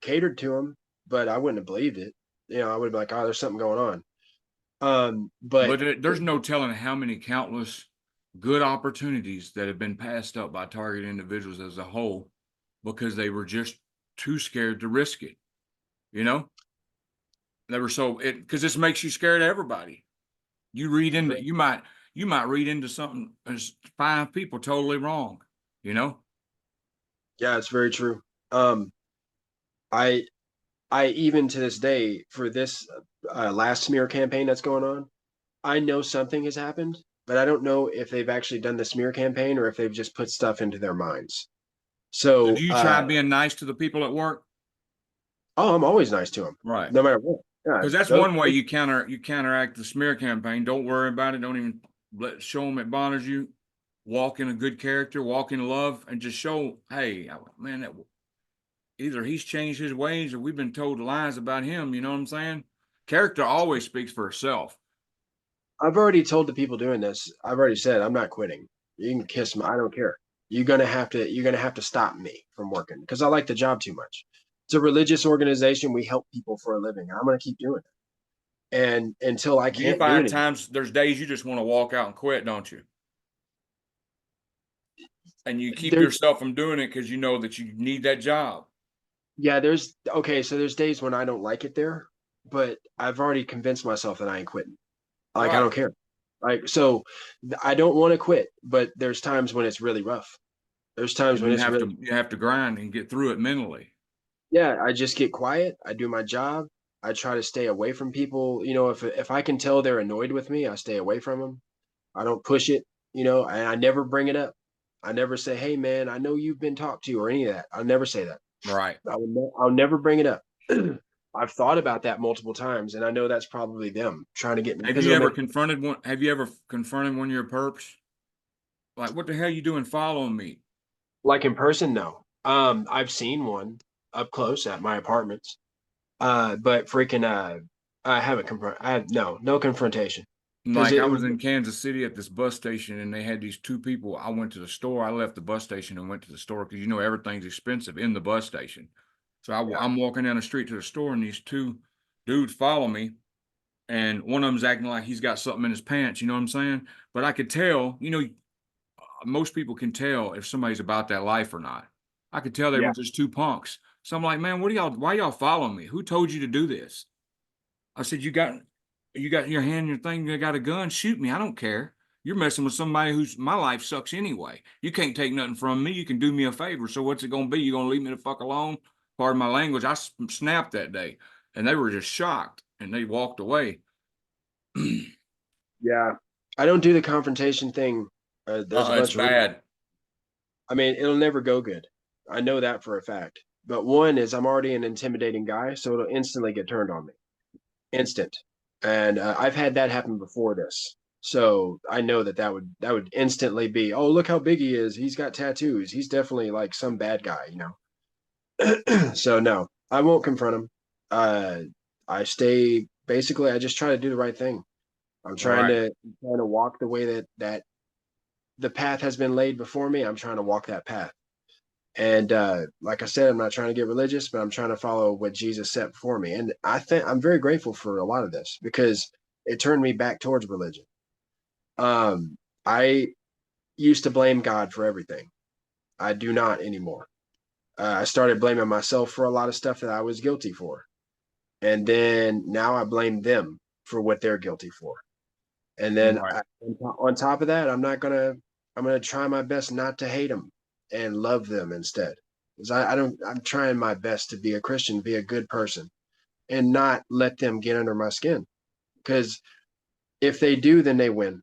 catered to him, but I wouldn't have believed it. I would have been like, oh, there's something going on. But But there's no telling how many countless good opportunities that have been passed up by target individuals as a whole because they were just too scared to risk it. You know, they were because this makes you scared of everybody. You read into you might read into something as 5 people totally wrong. You know, yeah, it's very true. Um, I I even to this day for this last smear campaign that's going on, I know something has happened, but I don't know if they've actually done the smear campaign or if they've just put stuff into their minds. so So, do you try being nice to the people at work? oh, I'm always nice to them, Right. no matter what. Yeah, Because that's one way you counteract the smear campaign. Don't worry about it. Don't even show them it bothers you. Walk in a good character, walk in love, and just show, hey, man, either he's changed his ways or we've been told lies about him. You know what I'm saying? Character always speaks for itself. I've already told the people doing this. I've already said I'm not quitting. You can kiss me. I don't care. You're gonna have to stop me from working because I like the job too much. It's a religious organization. We help people for a living. I'm gonna keep doing it. And until I Do you can't do find it anymore. times there's days you just want to walk out and quit, don't you? And you keep There's yourself from doing it because you know that you need that job. yeah, there's okay, so there's days when I don't like it there, but I've already convinced myself that I ain't quitting. Like I Right. don't care. Like so I don't want to quit, but there's times when it's really rough. There's times And when it's really you have to grind and get through it mentally. yeah, I just get quiet. I do my job. I try to stay away from people. If I can tell they're annoyed with me, I stay away from them. I don't push it. And I never bring it up. I never say, "Hey, man, I know you've been talked to," or any of that. I'll never say that. Right. I'll never bring it up. I've thought about that multiple times, and I know that's probably them trying to get me Have because you it'll ever make confronted one? Have you ever confronted one of your perps? Like, what the hell you doing following me? like in person. No, I've seen one up close at my apartments. But freaking, I haven't confront. I have no confrontation because Like, it I was was in Kansas City at this bus station and they had these 2 people. I went to the store. I left the bus station and went to the store because everything's expensive in the bus station. So yeah I'm walking down the street to the store and these 2 dudes follow me. And one of them's acting like he's got something in his pants. You know what I'm saying? But I could tell, most people can tell if somebody's about that life or not. I could tell they were yeah just 2 punks. So I'm like, man, why y'all following me? Who told you to do this? I said, you got your hand in your thing, you got a gun, shoot me. I don't care. You're messing with somebody who's my life sucks anyway. You can't take nothing from me. You can do me a favor. So what's it gonna be? You gonna leave me the fuck alone? Pardon my language. I snapped that day, and they were just shocked, and they walked away. Yeah. I don't do the confrontation thing. There's a It's bunch of reasons. bad. I mean, it'll never go good. I know that for a fact. But one is I'm already an intimidating guy, so it'll instantly get turned on me. Instant. And I've had that happen before this. So I know that that would instantly be, oh, look how big he is. He's got tattoos. He's definitely like some bad guy, you know. So no, I won't confront him. Uh, I stay basically. I just try to do the right thing. I'm trying Right. to walk the way that the path has been laid before me. I'm trying to walk that path. And like I said, I'm not trying to get religious, but I'm trying to follow what Jesus set before me. And I think I'm very grateful for a lot of this because it turned me back towards religion. I used to blame God for everything. I do not anymore. I started blaming myself for a lot of stuff that I was guilty for. And then now I blame them for what they're guilty for. And then Right. on top of that, I'm gonna try my best not to hate them and love them instead. Because I don't I'm trying my best to be a Christian, be a good person, and not let them get under my skin. Because if they do, then they win,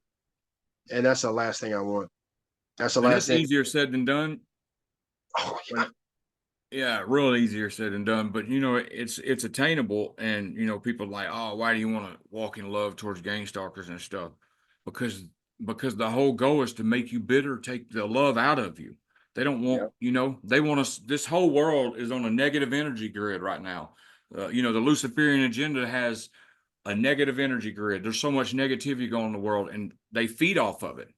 and that's the last thing I want. That's the And last it's thing. easier said than done. Oh yeah, When Yeah, real easier said than done. But you know, it's attainable, and you know, people like, oh, why do you want to walk in love towards gang stalkers and stuff? Because because the whole goal is to make you bitter, take the love out of you. They don't want, yeah, you know, they want us. This whole world is on a negative energy grid right now. You know, the Luciferian agenda has a negative energy grid. There's so much negativity going in the world, and they feed off of it.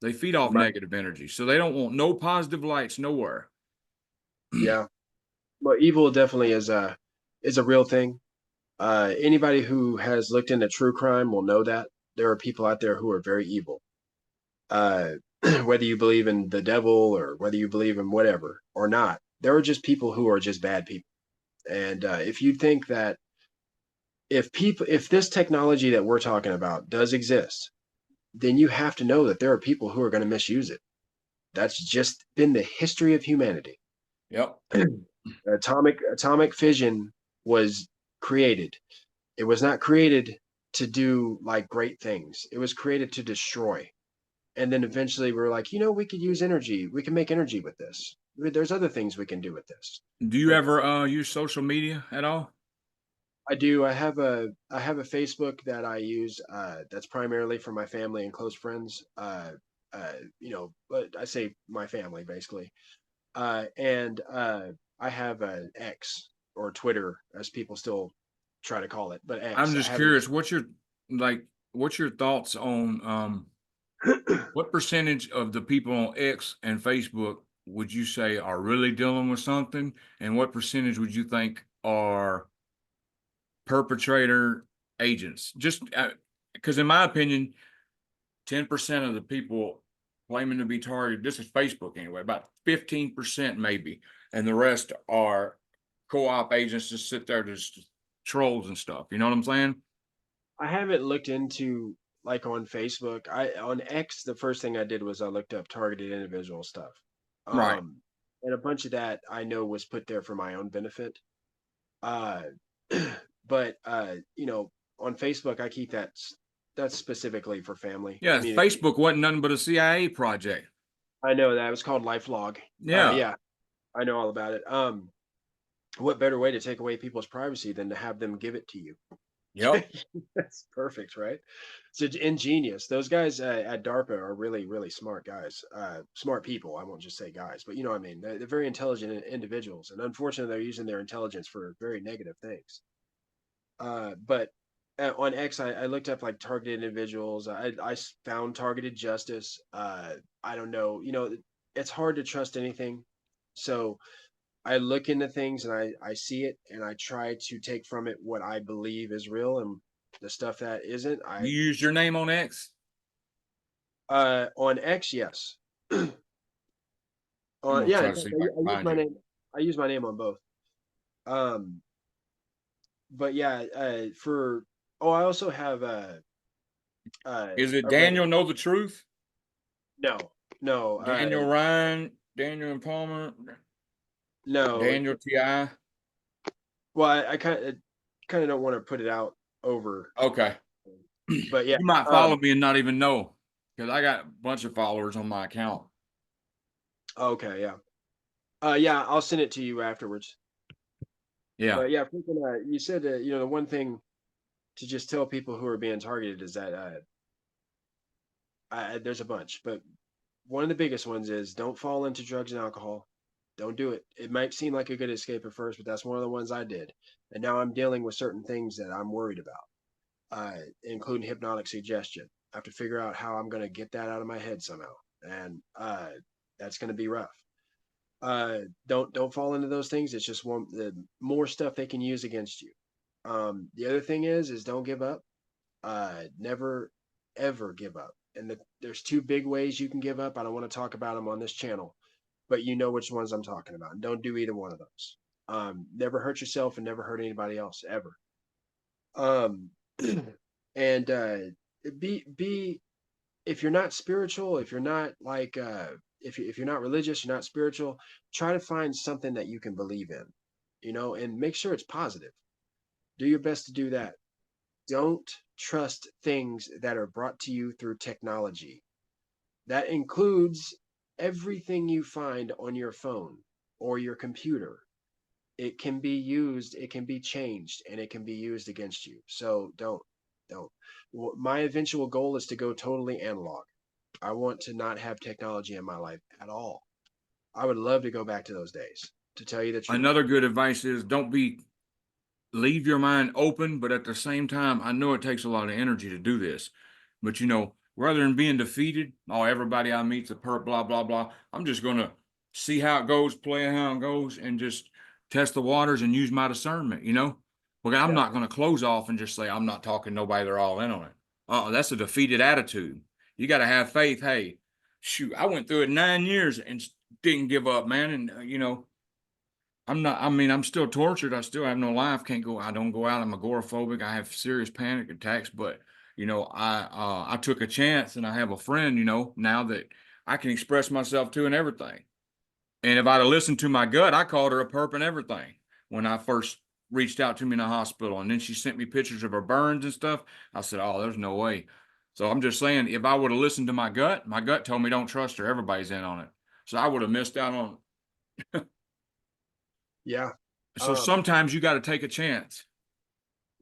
They feed off right, negative energy, so they don't want no positive lights nowhere. yeah. Well, evil definitely is a real thing. Anybody who has looked into true crime will know that there are people out there who are very evil. uh, whether you believe in the devil or whether you believe in whatever or not, there are just people who are just bad people. And if you think that if this technology that we're talking about does exist, then you have to know that there are people who are going to misuse it. That's just been the history of humanity. Yep. Atomic fission was created. It was not created to do like great things. It was created to destroy. And then eventually we were like, you know, we could use energy. We can make energy with this. There's other things we can do with this. Do you And ever use social media at all? I do. I have a Facebook that I use. That's primarily for my family and close friends. You know, but I say my family basically. And I have an X or Twitter, as people still try to call it, but I'm X. I just haven't. curious, like what's your thoughts on what percentage of the people on X and Facebook would you say are really dealing with something, and what percentage would you think are perpetrator agents? Just because, in my opinion, 10% of the people claiming to be targeted, this is Facebook anyway, about 15% maybe, and the rest are co-op agents just sit there just trolls and stuff. You know what I'm saying? I haven't looked into like on Facebook. I on X, the first thing I did was I looked up targeted individual stuff. Right. Um, and a bunch of that I know was put there for my own benefit. Uh, but you know, on Facebook I keep that's specifically for family Yeah, community. Facebook wasn't nothing but a CIA project. I know that it was called LifeLog. Yeah. Yeah, I know all about it. What better way to take away people's privacy than to have them give it to you? Yep. That's perfect, right? So ingenious. Those guys at DARPA are really, really smart guys. Smart people. I won't just say guys, but you know what I mean. They're very intelligent individuals, and unfortunately, they're using their intelligence for very negative things. But on X, I looked up like targeted individuals. I found targeted justice. I don't know. You know, it's hard to trust anything. So I look into things and I see it and I try to take from it what I believe is real and the stuff that isn't. You used your name on X? On X, yes. I'm On gonna yeah, try in to see fact, if I can I use find my you. name. I use my name on both. But yeah, for oh, I also have Is it a regular. Daniel Know the Truth? No, no, Daniel Ryan, Daniel and Palmer, no. Daniel Ti. Well, I kind of don't want to put it out over, Okay. but yeah. You might follow me and not even know, because I got a bunch of followers on my account. Okay, yeah. Yeah, I'll send it to you afterwards. Yeah. But yeah, freaking, you said the one thing to just tell people who are being targeted is that there's a bunch, but one of the biggest ones is don't fall into drugs and alcohol. Don't do it. It might seem like a good escape at first, but that's one of the ones I did. And now I'm dealing with certain things that I'm worried about, including hypnotic suggestion. I have to figure out how I'm going to get that out of my head somehow, and that's going to be rough. Don't fall into those things. It's just one the more stuff they can use against you. The other thing is don't give up. Never ever give up. And there's two big ways you can give up. I don't want to talk about them on this channel, but you know which ones I'm talking about. And don't do either one of those. Never hurt yourself and never hurt anybody else ever. Um, and be if you're not spiritual, if you're not like if you're not religious, you're not spiritual, try to find something that you can believe in, and make sure it's positive. Do your best to do that. Don't trust things that are brought to you through technology. That includes everything you find on your phone or your computer. It can be used, it can be changed, and it can be used against you. So don't. My eventual goal is to go totally analog. I want to not have technology in my life at all. I would love to go back to those days, to tell you the truth. Another good advice is leave your mind open, but at the same time, I know it takes a lot of energy to do this. But rather than being defeated, oh, everybody I meet's a perp, blah, blah, blah. I'm just gonna see how it goes, play how it goes, and just test the waters and use my discernment. Well, I'm Yeah. not gonna close off and just say I'm not talking to nobody, they're all in on it. That's a defeated attitude. You gotta have faith. Hey, shoot, I went through it 9 years and didn't give up, man. And I'm still tortured. I still have no life. I don't go out. I'm agoraphobic. I have serious panic attacks, but I took a chance and I have a friend, now that I can express myself to and everything. And if I'd have listened to my gut, I called her a perp and everything when I first reached out to me in the hospital. And then she sent me pictures of her burns and stuff. I said, oh, there's no way. So I'm just saying, if I would have listened to my gut told me don't trust her. Everybody's in on it. So I would have missed out on Yeah. So sometimes you got to take a chance.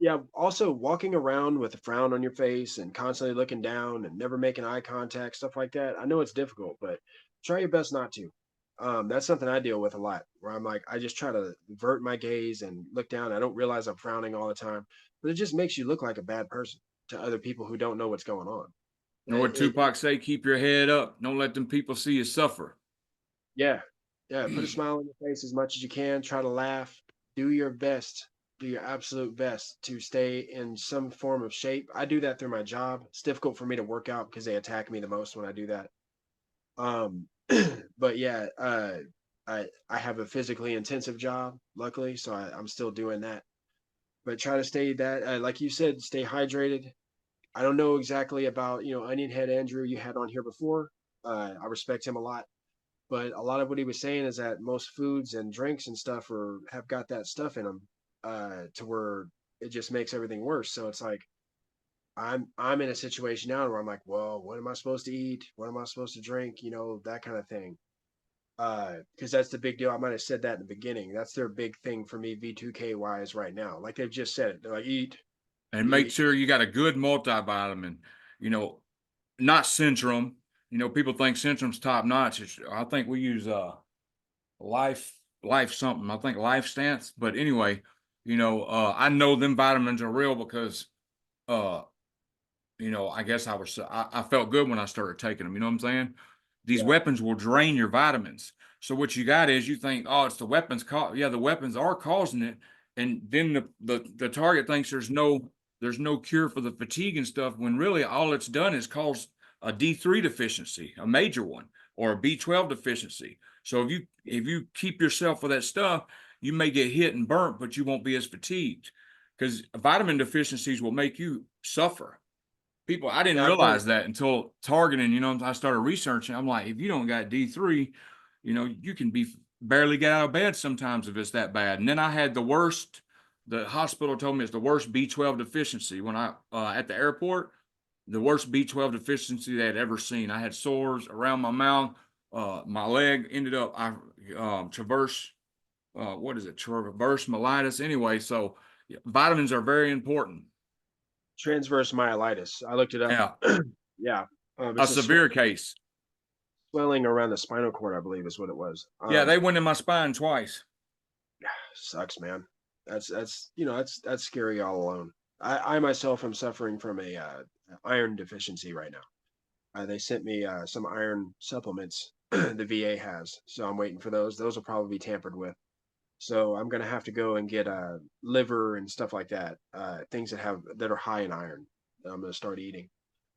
Yeah. Also, walking around with a frown on your face and constantly looking down and never making eye contact, stuff like that. I know it's difficult, but try your best not to. That's something I deal with a lot, where I'm like, I just try to avert my gaze and look down. I don't realize I'm frowning all the time, but it just makes you look like a bad person to other people who don't know what's going on. You know what Tupac say? Keep your head up. Don't let them people see you suffer. Yeah. Yeah. Put a smile on your face as much as you can. Try to laugh. Do your best. Do your absolute best to stay in some form of shape. I do that through my job. It's difficult for me to work out because they attack me the most when I do that. Um, but yeah, I have a physically intensive job, luckily, so I'm still doing that. But try to stay that, like you said, stay hydrated. I don't know exactly about Onion Head Andrew you had on here before. I respect him a lot, but a lot of what he was saying is that most foods and drinks and stuff have got that stuff in them, to where it just makes everything worse. So it's like I'm in a situation now where I'm like, well, what am I supposed to eat? What am I supposed to drink? That kind of thing. Because that's the big deal. I might have said that in the beginning. That's their big thing for me, V2K wise, right now. Like they've just said it. They're like, And make eat. sure you got a good multivitamin. You know, not Centrum. People think Centrum's top notch. I think we use Life Life something. I think Life Stance. But anyway, I know them vitamins are real because uh I guess I felt good when I started taking them. You know what I'm saying? These Yeah, weapons will drain your vitamins. So what you got is you think, oh, it's the weapons yeah, the weapons are causing it, and then the target thinks there's no cure for the fatigue and stuff. When really all it's done is cause a D3 deficiency, a major one, or a B12 deficiency. So if you keep yourself with that stuff, you may get hit and burnt, but you won't be as fatigued because vitamin deficiencies will make you suffer. People, I didn't Yeah, realize that until targeting, I started researching. I'm like, if you don't got D3, you can barely get out of bed sometimes if it's that bad. And then I had the hospital told me it's the worst B12 deficiency when at the airport, the worst B12 deficiency they had ever seen. I had sores around my mouth. My leg ended up, traverse myelitis. Anyway, so yeah, vitamins are very important. transverse myelitis. I looked it up. Yeah, Yeah, a it's a severe case. swelling around the spinal cord, I believe, is what it was. Yeah, they went in my spine twice. Sucks, man. That's scary all alone. I myself am suffering from a iron deficiency right now. They sent me some iron supplements the VA has, so I'm waiting for those. Those will probably be tampered with. So I'm gonna have to go and get liver and stuff like that, things that are high in iron. That I'm gonna start eating.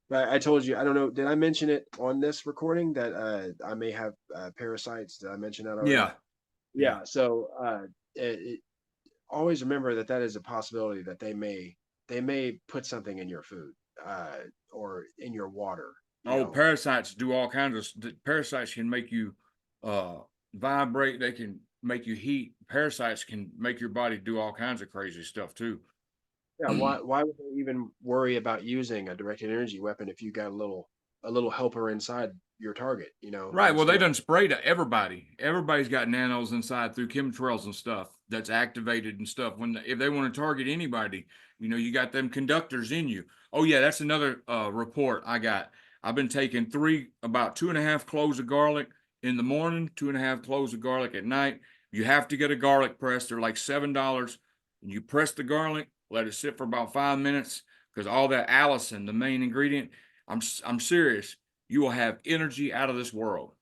But I told you, I don't know, did I mention it on this recording that I may have parasites? Did I mention that already? Yeah, yeah. Yeah. So always remember that is a possibility that they may put something in your food uh, or in your water. You Oh, know, parasites do all kinds of. Parasites can make you uh vibrate. They can make you heat. Parasites can make your body do all kinds of crazy stuff too. yeah. Why would they even worry about using a directed energy weapon if you got a little helper inside your target? Right. That's Well, they gonna. done spray to everybody. Everybody's got nanos inside through chemtrails and stuff that's activated and stuff. If they want to target anybody, you got them conductors in you. Oh yeah, that's another report I got. I've been taking about 2.5 cloves of garlic in the morning, 2.5 cloves of garlic at night. You have to get a garlic press. They're like $7. And you press the garlic, let it sit for about 5 minutes because all that allicin, the main ingredient. I'm serious, you will have energy out of this world.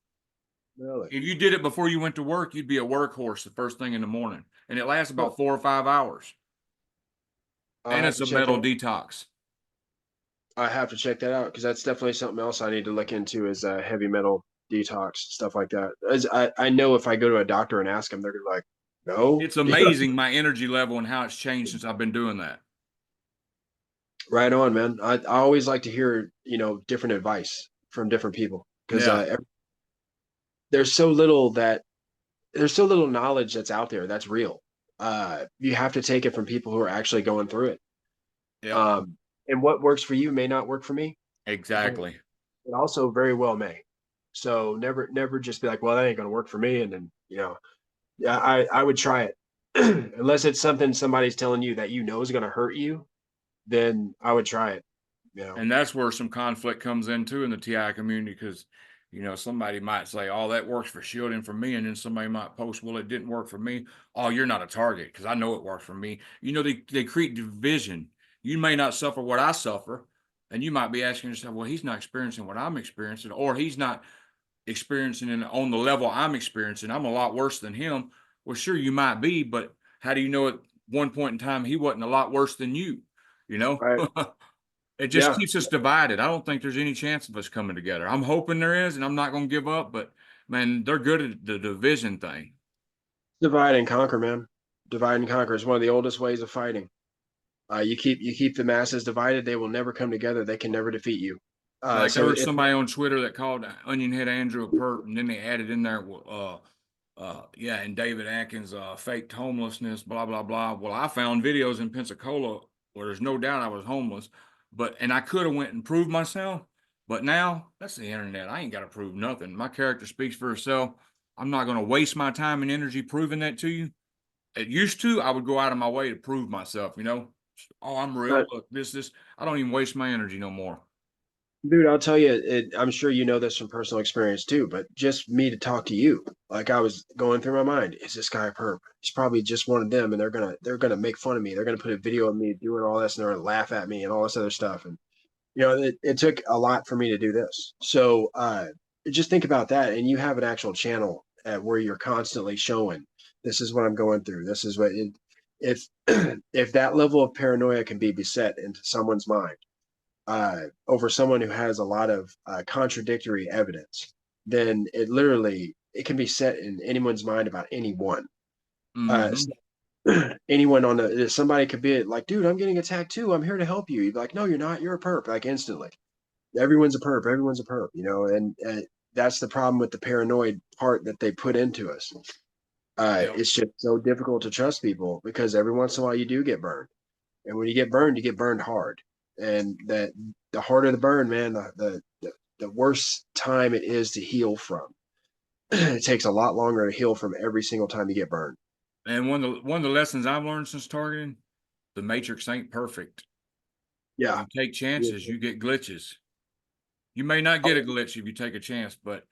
Really? If you did it before you went to work, you'd be a workhorse the first thing in the morning. And it lasts Huh. about 4 or 5 hours. I'll And have it's to a check that. metal detox. I have to check that out because that's definitely something else I need to look into is heavy metal detox stuff like that. As I know if I go to a doctor and ask them, they're gonna be like, no. It's amazing my energy level and how it's changed since I've been doing that. Right on, man. I always like to hear different advice from different people because Yeah. there's so little that there's so little knowledge that's out there that's real. You have to take it from people who are actually going through it. Yep. And what works for you may not work for me, but Exactly. it also very well may. So never just be like, well, that ain't gonna work for me, and then yeah, I would try it unless it's something somebody's telling you that is gonna hurt you, then I would try it. You know, And that's where some conflict comes in too in the TI community because, somebody might say, oh, that works for shielding for me. And then somebody might post, well, it didn't work for me. Oh, you're not a target because I know it worked for me. They create division. You may not suffer what I suffer. And you might be asking yourself, well, he's not experiencing what I'm experiencing, or he's not experiencing it on the level I'm experiencing. I'm a lot worse than him. Well, sure, you might be, but how do you know at one point in time he wasn't a lot worse than you? You know? right? It just Yeah, keeps us divided. I don't think there's any chance of us coming together. I'm hoping there is, and I'm not going to give up. But man, they're good at the division thing. divide and conquer, man. Divide and conquer is one of the oldest ways of fighting. You keep the masses divided; they will never come together. They can never defeat you. Like there So was if somebody on Twitter that called Onion Head Andrew a perp, and then they added in there, yeah, and David Atkins faked homelessness, blah blah blah. Well, I found videos in Pensacola where there's no doubt I was homeless, and I could have went and proved myself. But now that's the internet. I ain't got to prove nothing. My character speaks for itself. I'm not going to waste my time and energy proving that to you. It used to, I would go out of my way to prove myself. Oh, I'm real. uh, Look, this. I don't even waste my energy no more. Dude, I'll tell you, I'm sure you know this from personal experience too, but just me to talk to you, like I was going through my mind, is this guy a perp? He's probably just one of them, and they're gonna make fun of me. They're gonna put a video of me doing all this, and they're gonna laugh at me and all this other stuff. And it took a lot for me to do this. So just think about that, and you have an actual channel where you're constantly showing, this is what I'm going through. This is if if that level of paranoia can be beset into someone's mind over someone who has a lot of contradictory evidence, then it can be set in anyone's mind about anyone. So Hmm. anyone on the somebody could be like, dude, I'm getting attacked too. I'm here to help you. You'd be like, no, you're not. You're a perp. Like instantly, everyone's a perp. Everyone's a perp. You know, and that's the problem with the paranoid part that they put into us. Yep. It's just so difficult to trust people because every once in a while you do get burned, and when you get burned hard, and that the harder the burn, man, the worse time it is to heal from. It takes a lot longer to heal from every single time you get burned. And one of the lessons I've learned since targeting, the matrix ain't perfect. Yeah. You take chances, you get glitches. You may not get a glitch if you take a chance, but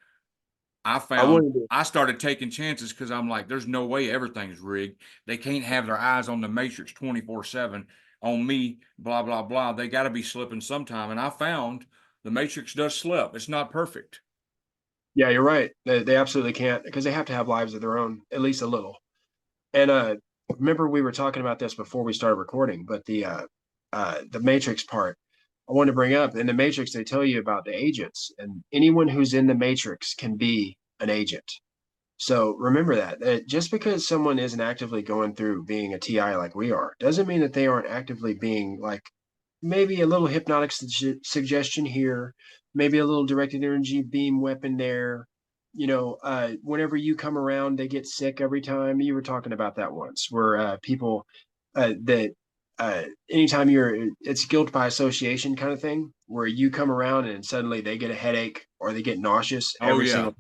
I I found wanted to, I started taking chances because I'm like, there's no way everything's rigged. They can't have their eyes on the matrix 24/7 on me, blah, blah, blah. They got to be slipping sometime. And I found the matrix does slip. It's not perfect. yeah, you're right. They absolutely can't because they have to have lives of their own, at least a little. And remember we were talking about this before we started recording, but the Matrix part I want to bring up in the Matrix, they tell you about the agents, and anyone who's in the Matrix can be an agent. So remember that just because someone isn't actively going through being a TI like we are, doesn't mean that they aren't actively being like maybe a little hypnotic suggestion here, maybe a little directed energy beam weapon there. You know, whenever you come around, they get sick every time. You were talking about that once, where people that anytime it's guilt by association kind of thing, where you come around and suddenly they get a headache or they get nauseous Oh every yeah. single.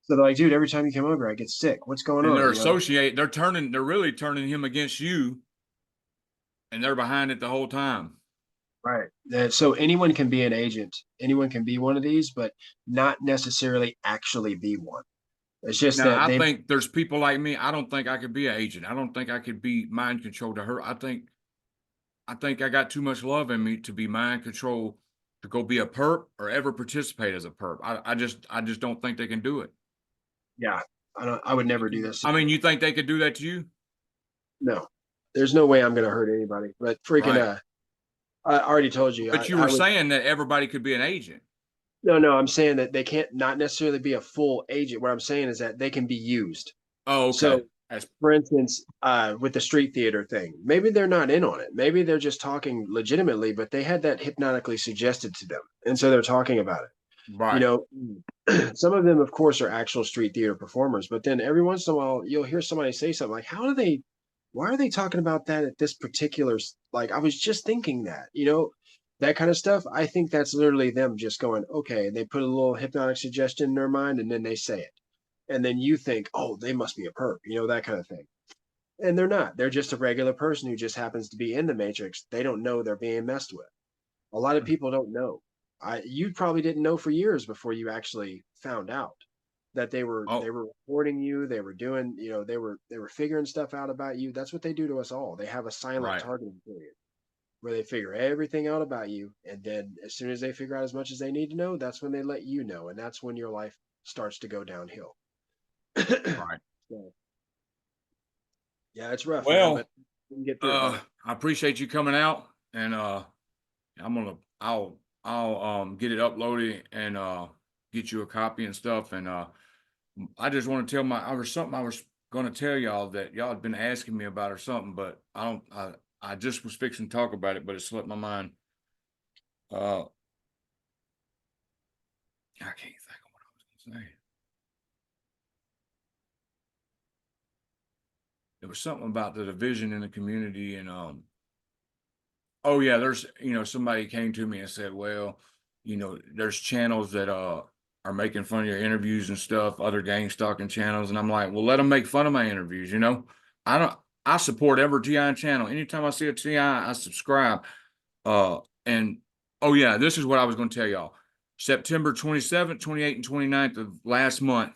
So they're like, dude, every time you come over, I get sick. What's going And on? You know, they're really turning him against you, and they're behind it the whole time. right. So anyone can be an agent. Anyone can be one of these, but not necessarily actually be one. It's just Now, that I they, think there's people like me. I don't think I could be an agent. I don't think I could be mind controlled to her. I think I got too much love in me to be mind controlled to go be a perp or ever participate as a perp. I just don't think they can do it. yeah, I would never do this. I mean, you think they could do that to you? No, there's no way I'm going to hurt anybody. But freaking, Right. I already told you, But you I were would, saying that everybody could be an agent. no, I'm saying that they can't not necessarily be a full agent. What I'm saying is that they can be used. Oh, okay. So That's for instance, with the street theater thing, maybe they're not in on it. Maybe they're just talking legitimately, but they had that hypnotically suggested to them. And so they're talking about it. You right. know, some of them, of course, are actual street theater performers, but then every once in a while, you'll hear somebody say something like, why are they talking about that at this particular, like, I was just thinking that, that kind of stuff. I think that's literally them just going, okay, they put a little hypnotic suggestion in their mind and then they say it. And then you think, oh, they must be a perp, that kind of thing. And they're not. They're just a regular person who just happens to be in the matrix. They don't know they're being messed with. A lot of people don't know. You probably didn't know for years before you actually found out that they Oh, were reporting you. They were doing, they were figuring stuff out about you. That's what they do to us all. They have a silent right. targeting period where they figure everything out about you, and then as soon as they figure out as much as they need to know, that's when they let you know, and that's when your life starts to go downhill. Right. So, yeah, it's rough, man, but Well, we can get through it, brother. I appreciate you coming out, and I'll get it uploaded and get you a copy and stuff. And I just want to tell I was something I was going to tell y'all that y'all had been asking me about or something, but I just was fixing to talk about it, but it slipped my mind. Uh, I can't think of what I was going to say. It was something about the division in the community, and oh yeah, there's somebody came to me and said, well, there's channels that are making fun of your interviews and stuff, other gang stalking channels, and I'm like, well, let them make fun of my interviews. I don't I support every TI channel. Anytime I see a TI, I subscribe. And oh yeah, this is what I was going to tell y'all. September 27th, 28th, and 29th of last month.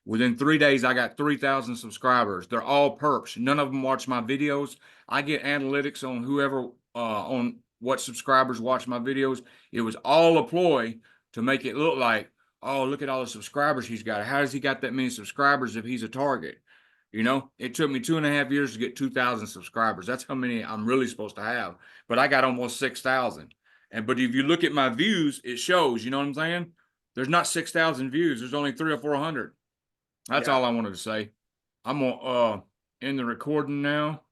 Within 3 days, I got 3,000 subscribers. They're all perps. None of them watch my videos. I get analytics on whoever on what subscribers watch my videos. It was all a ploy to make it look like, oh, look at all the subscribers he's got. How does he got that many subscribers if he's a target? It took me 2.5 years to get 2,000 subscribers. That's how many I'm really supposed to have. But I got almost 6,000. But if you look at my views, it shows. You know what I'm saying? There's not 6,000 views. There's only 300 or 400. That's Yeah. all I wanted to say. I'm gonna end the recording now.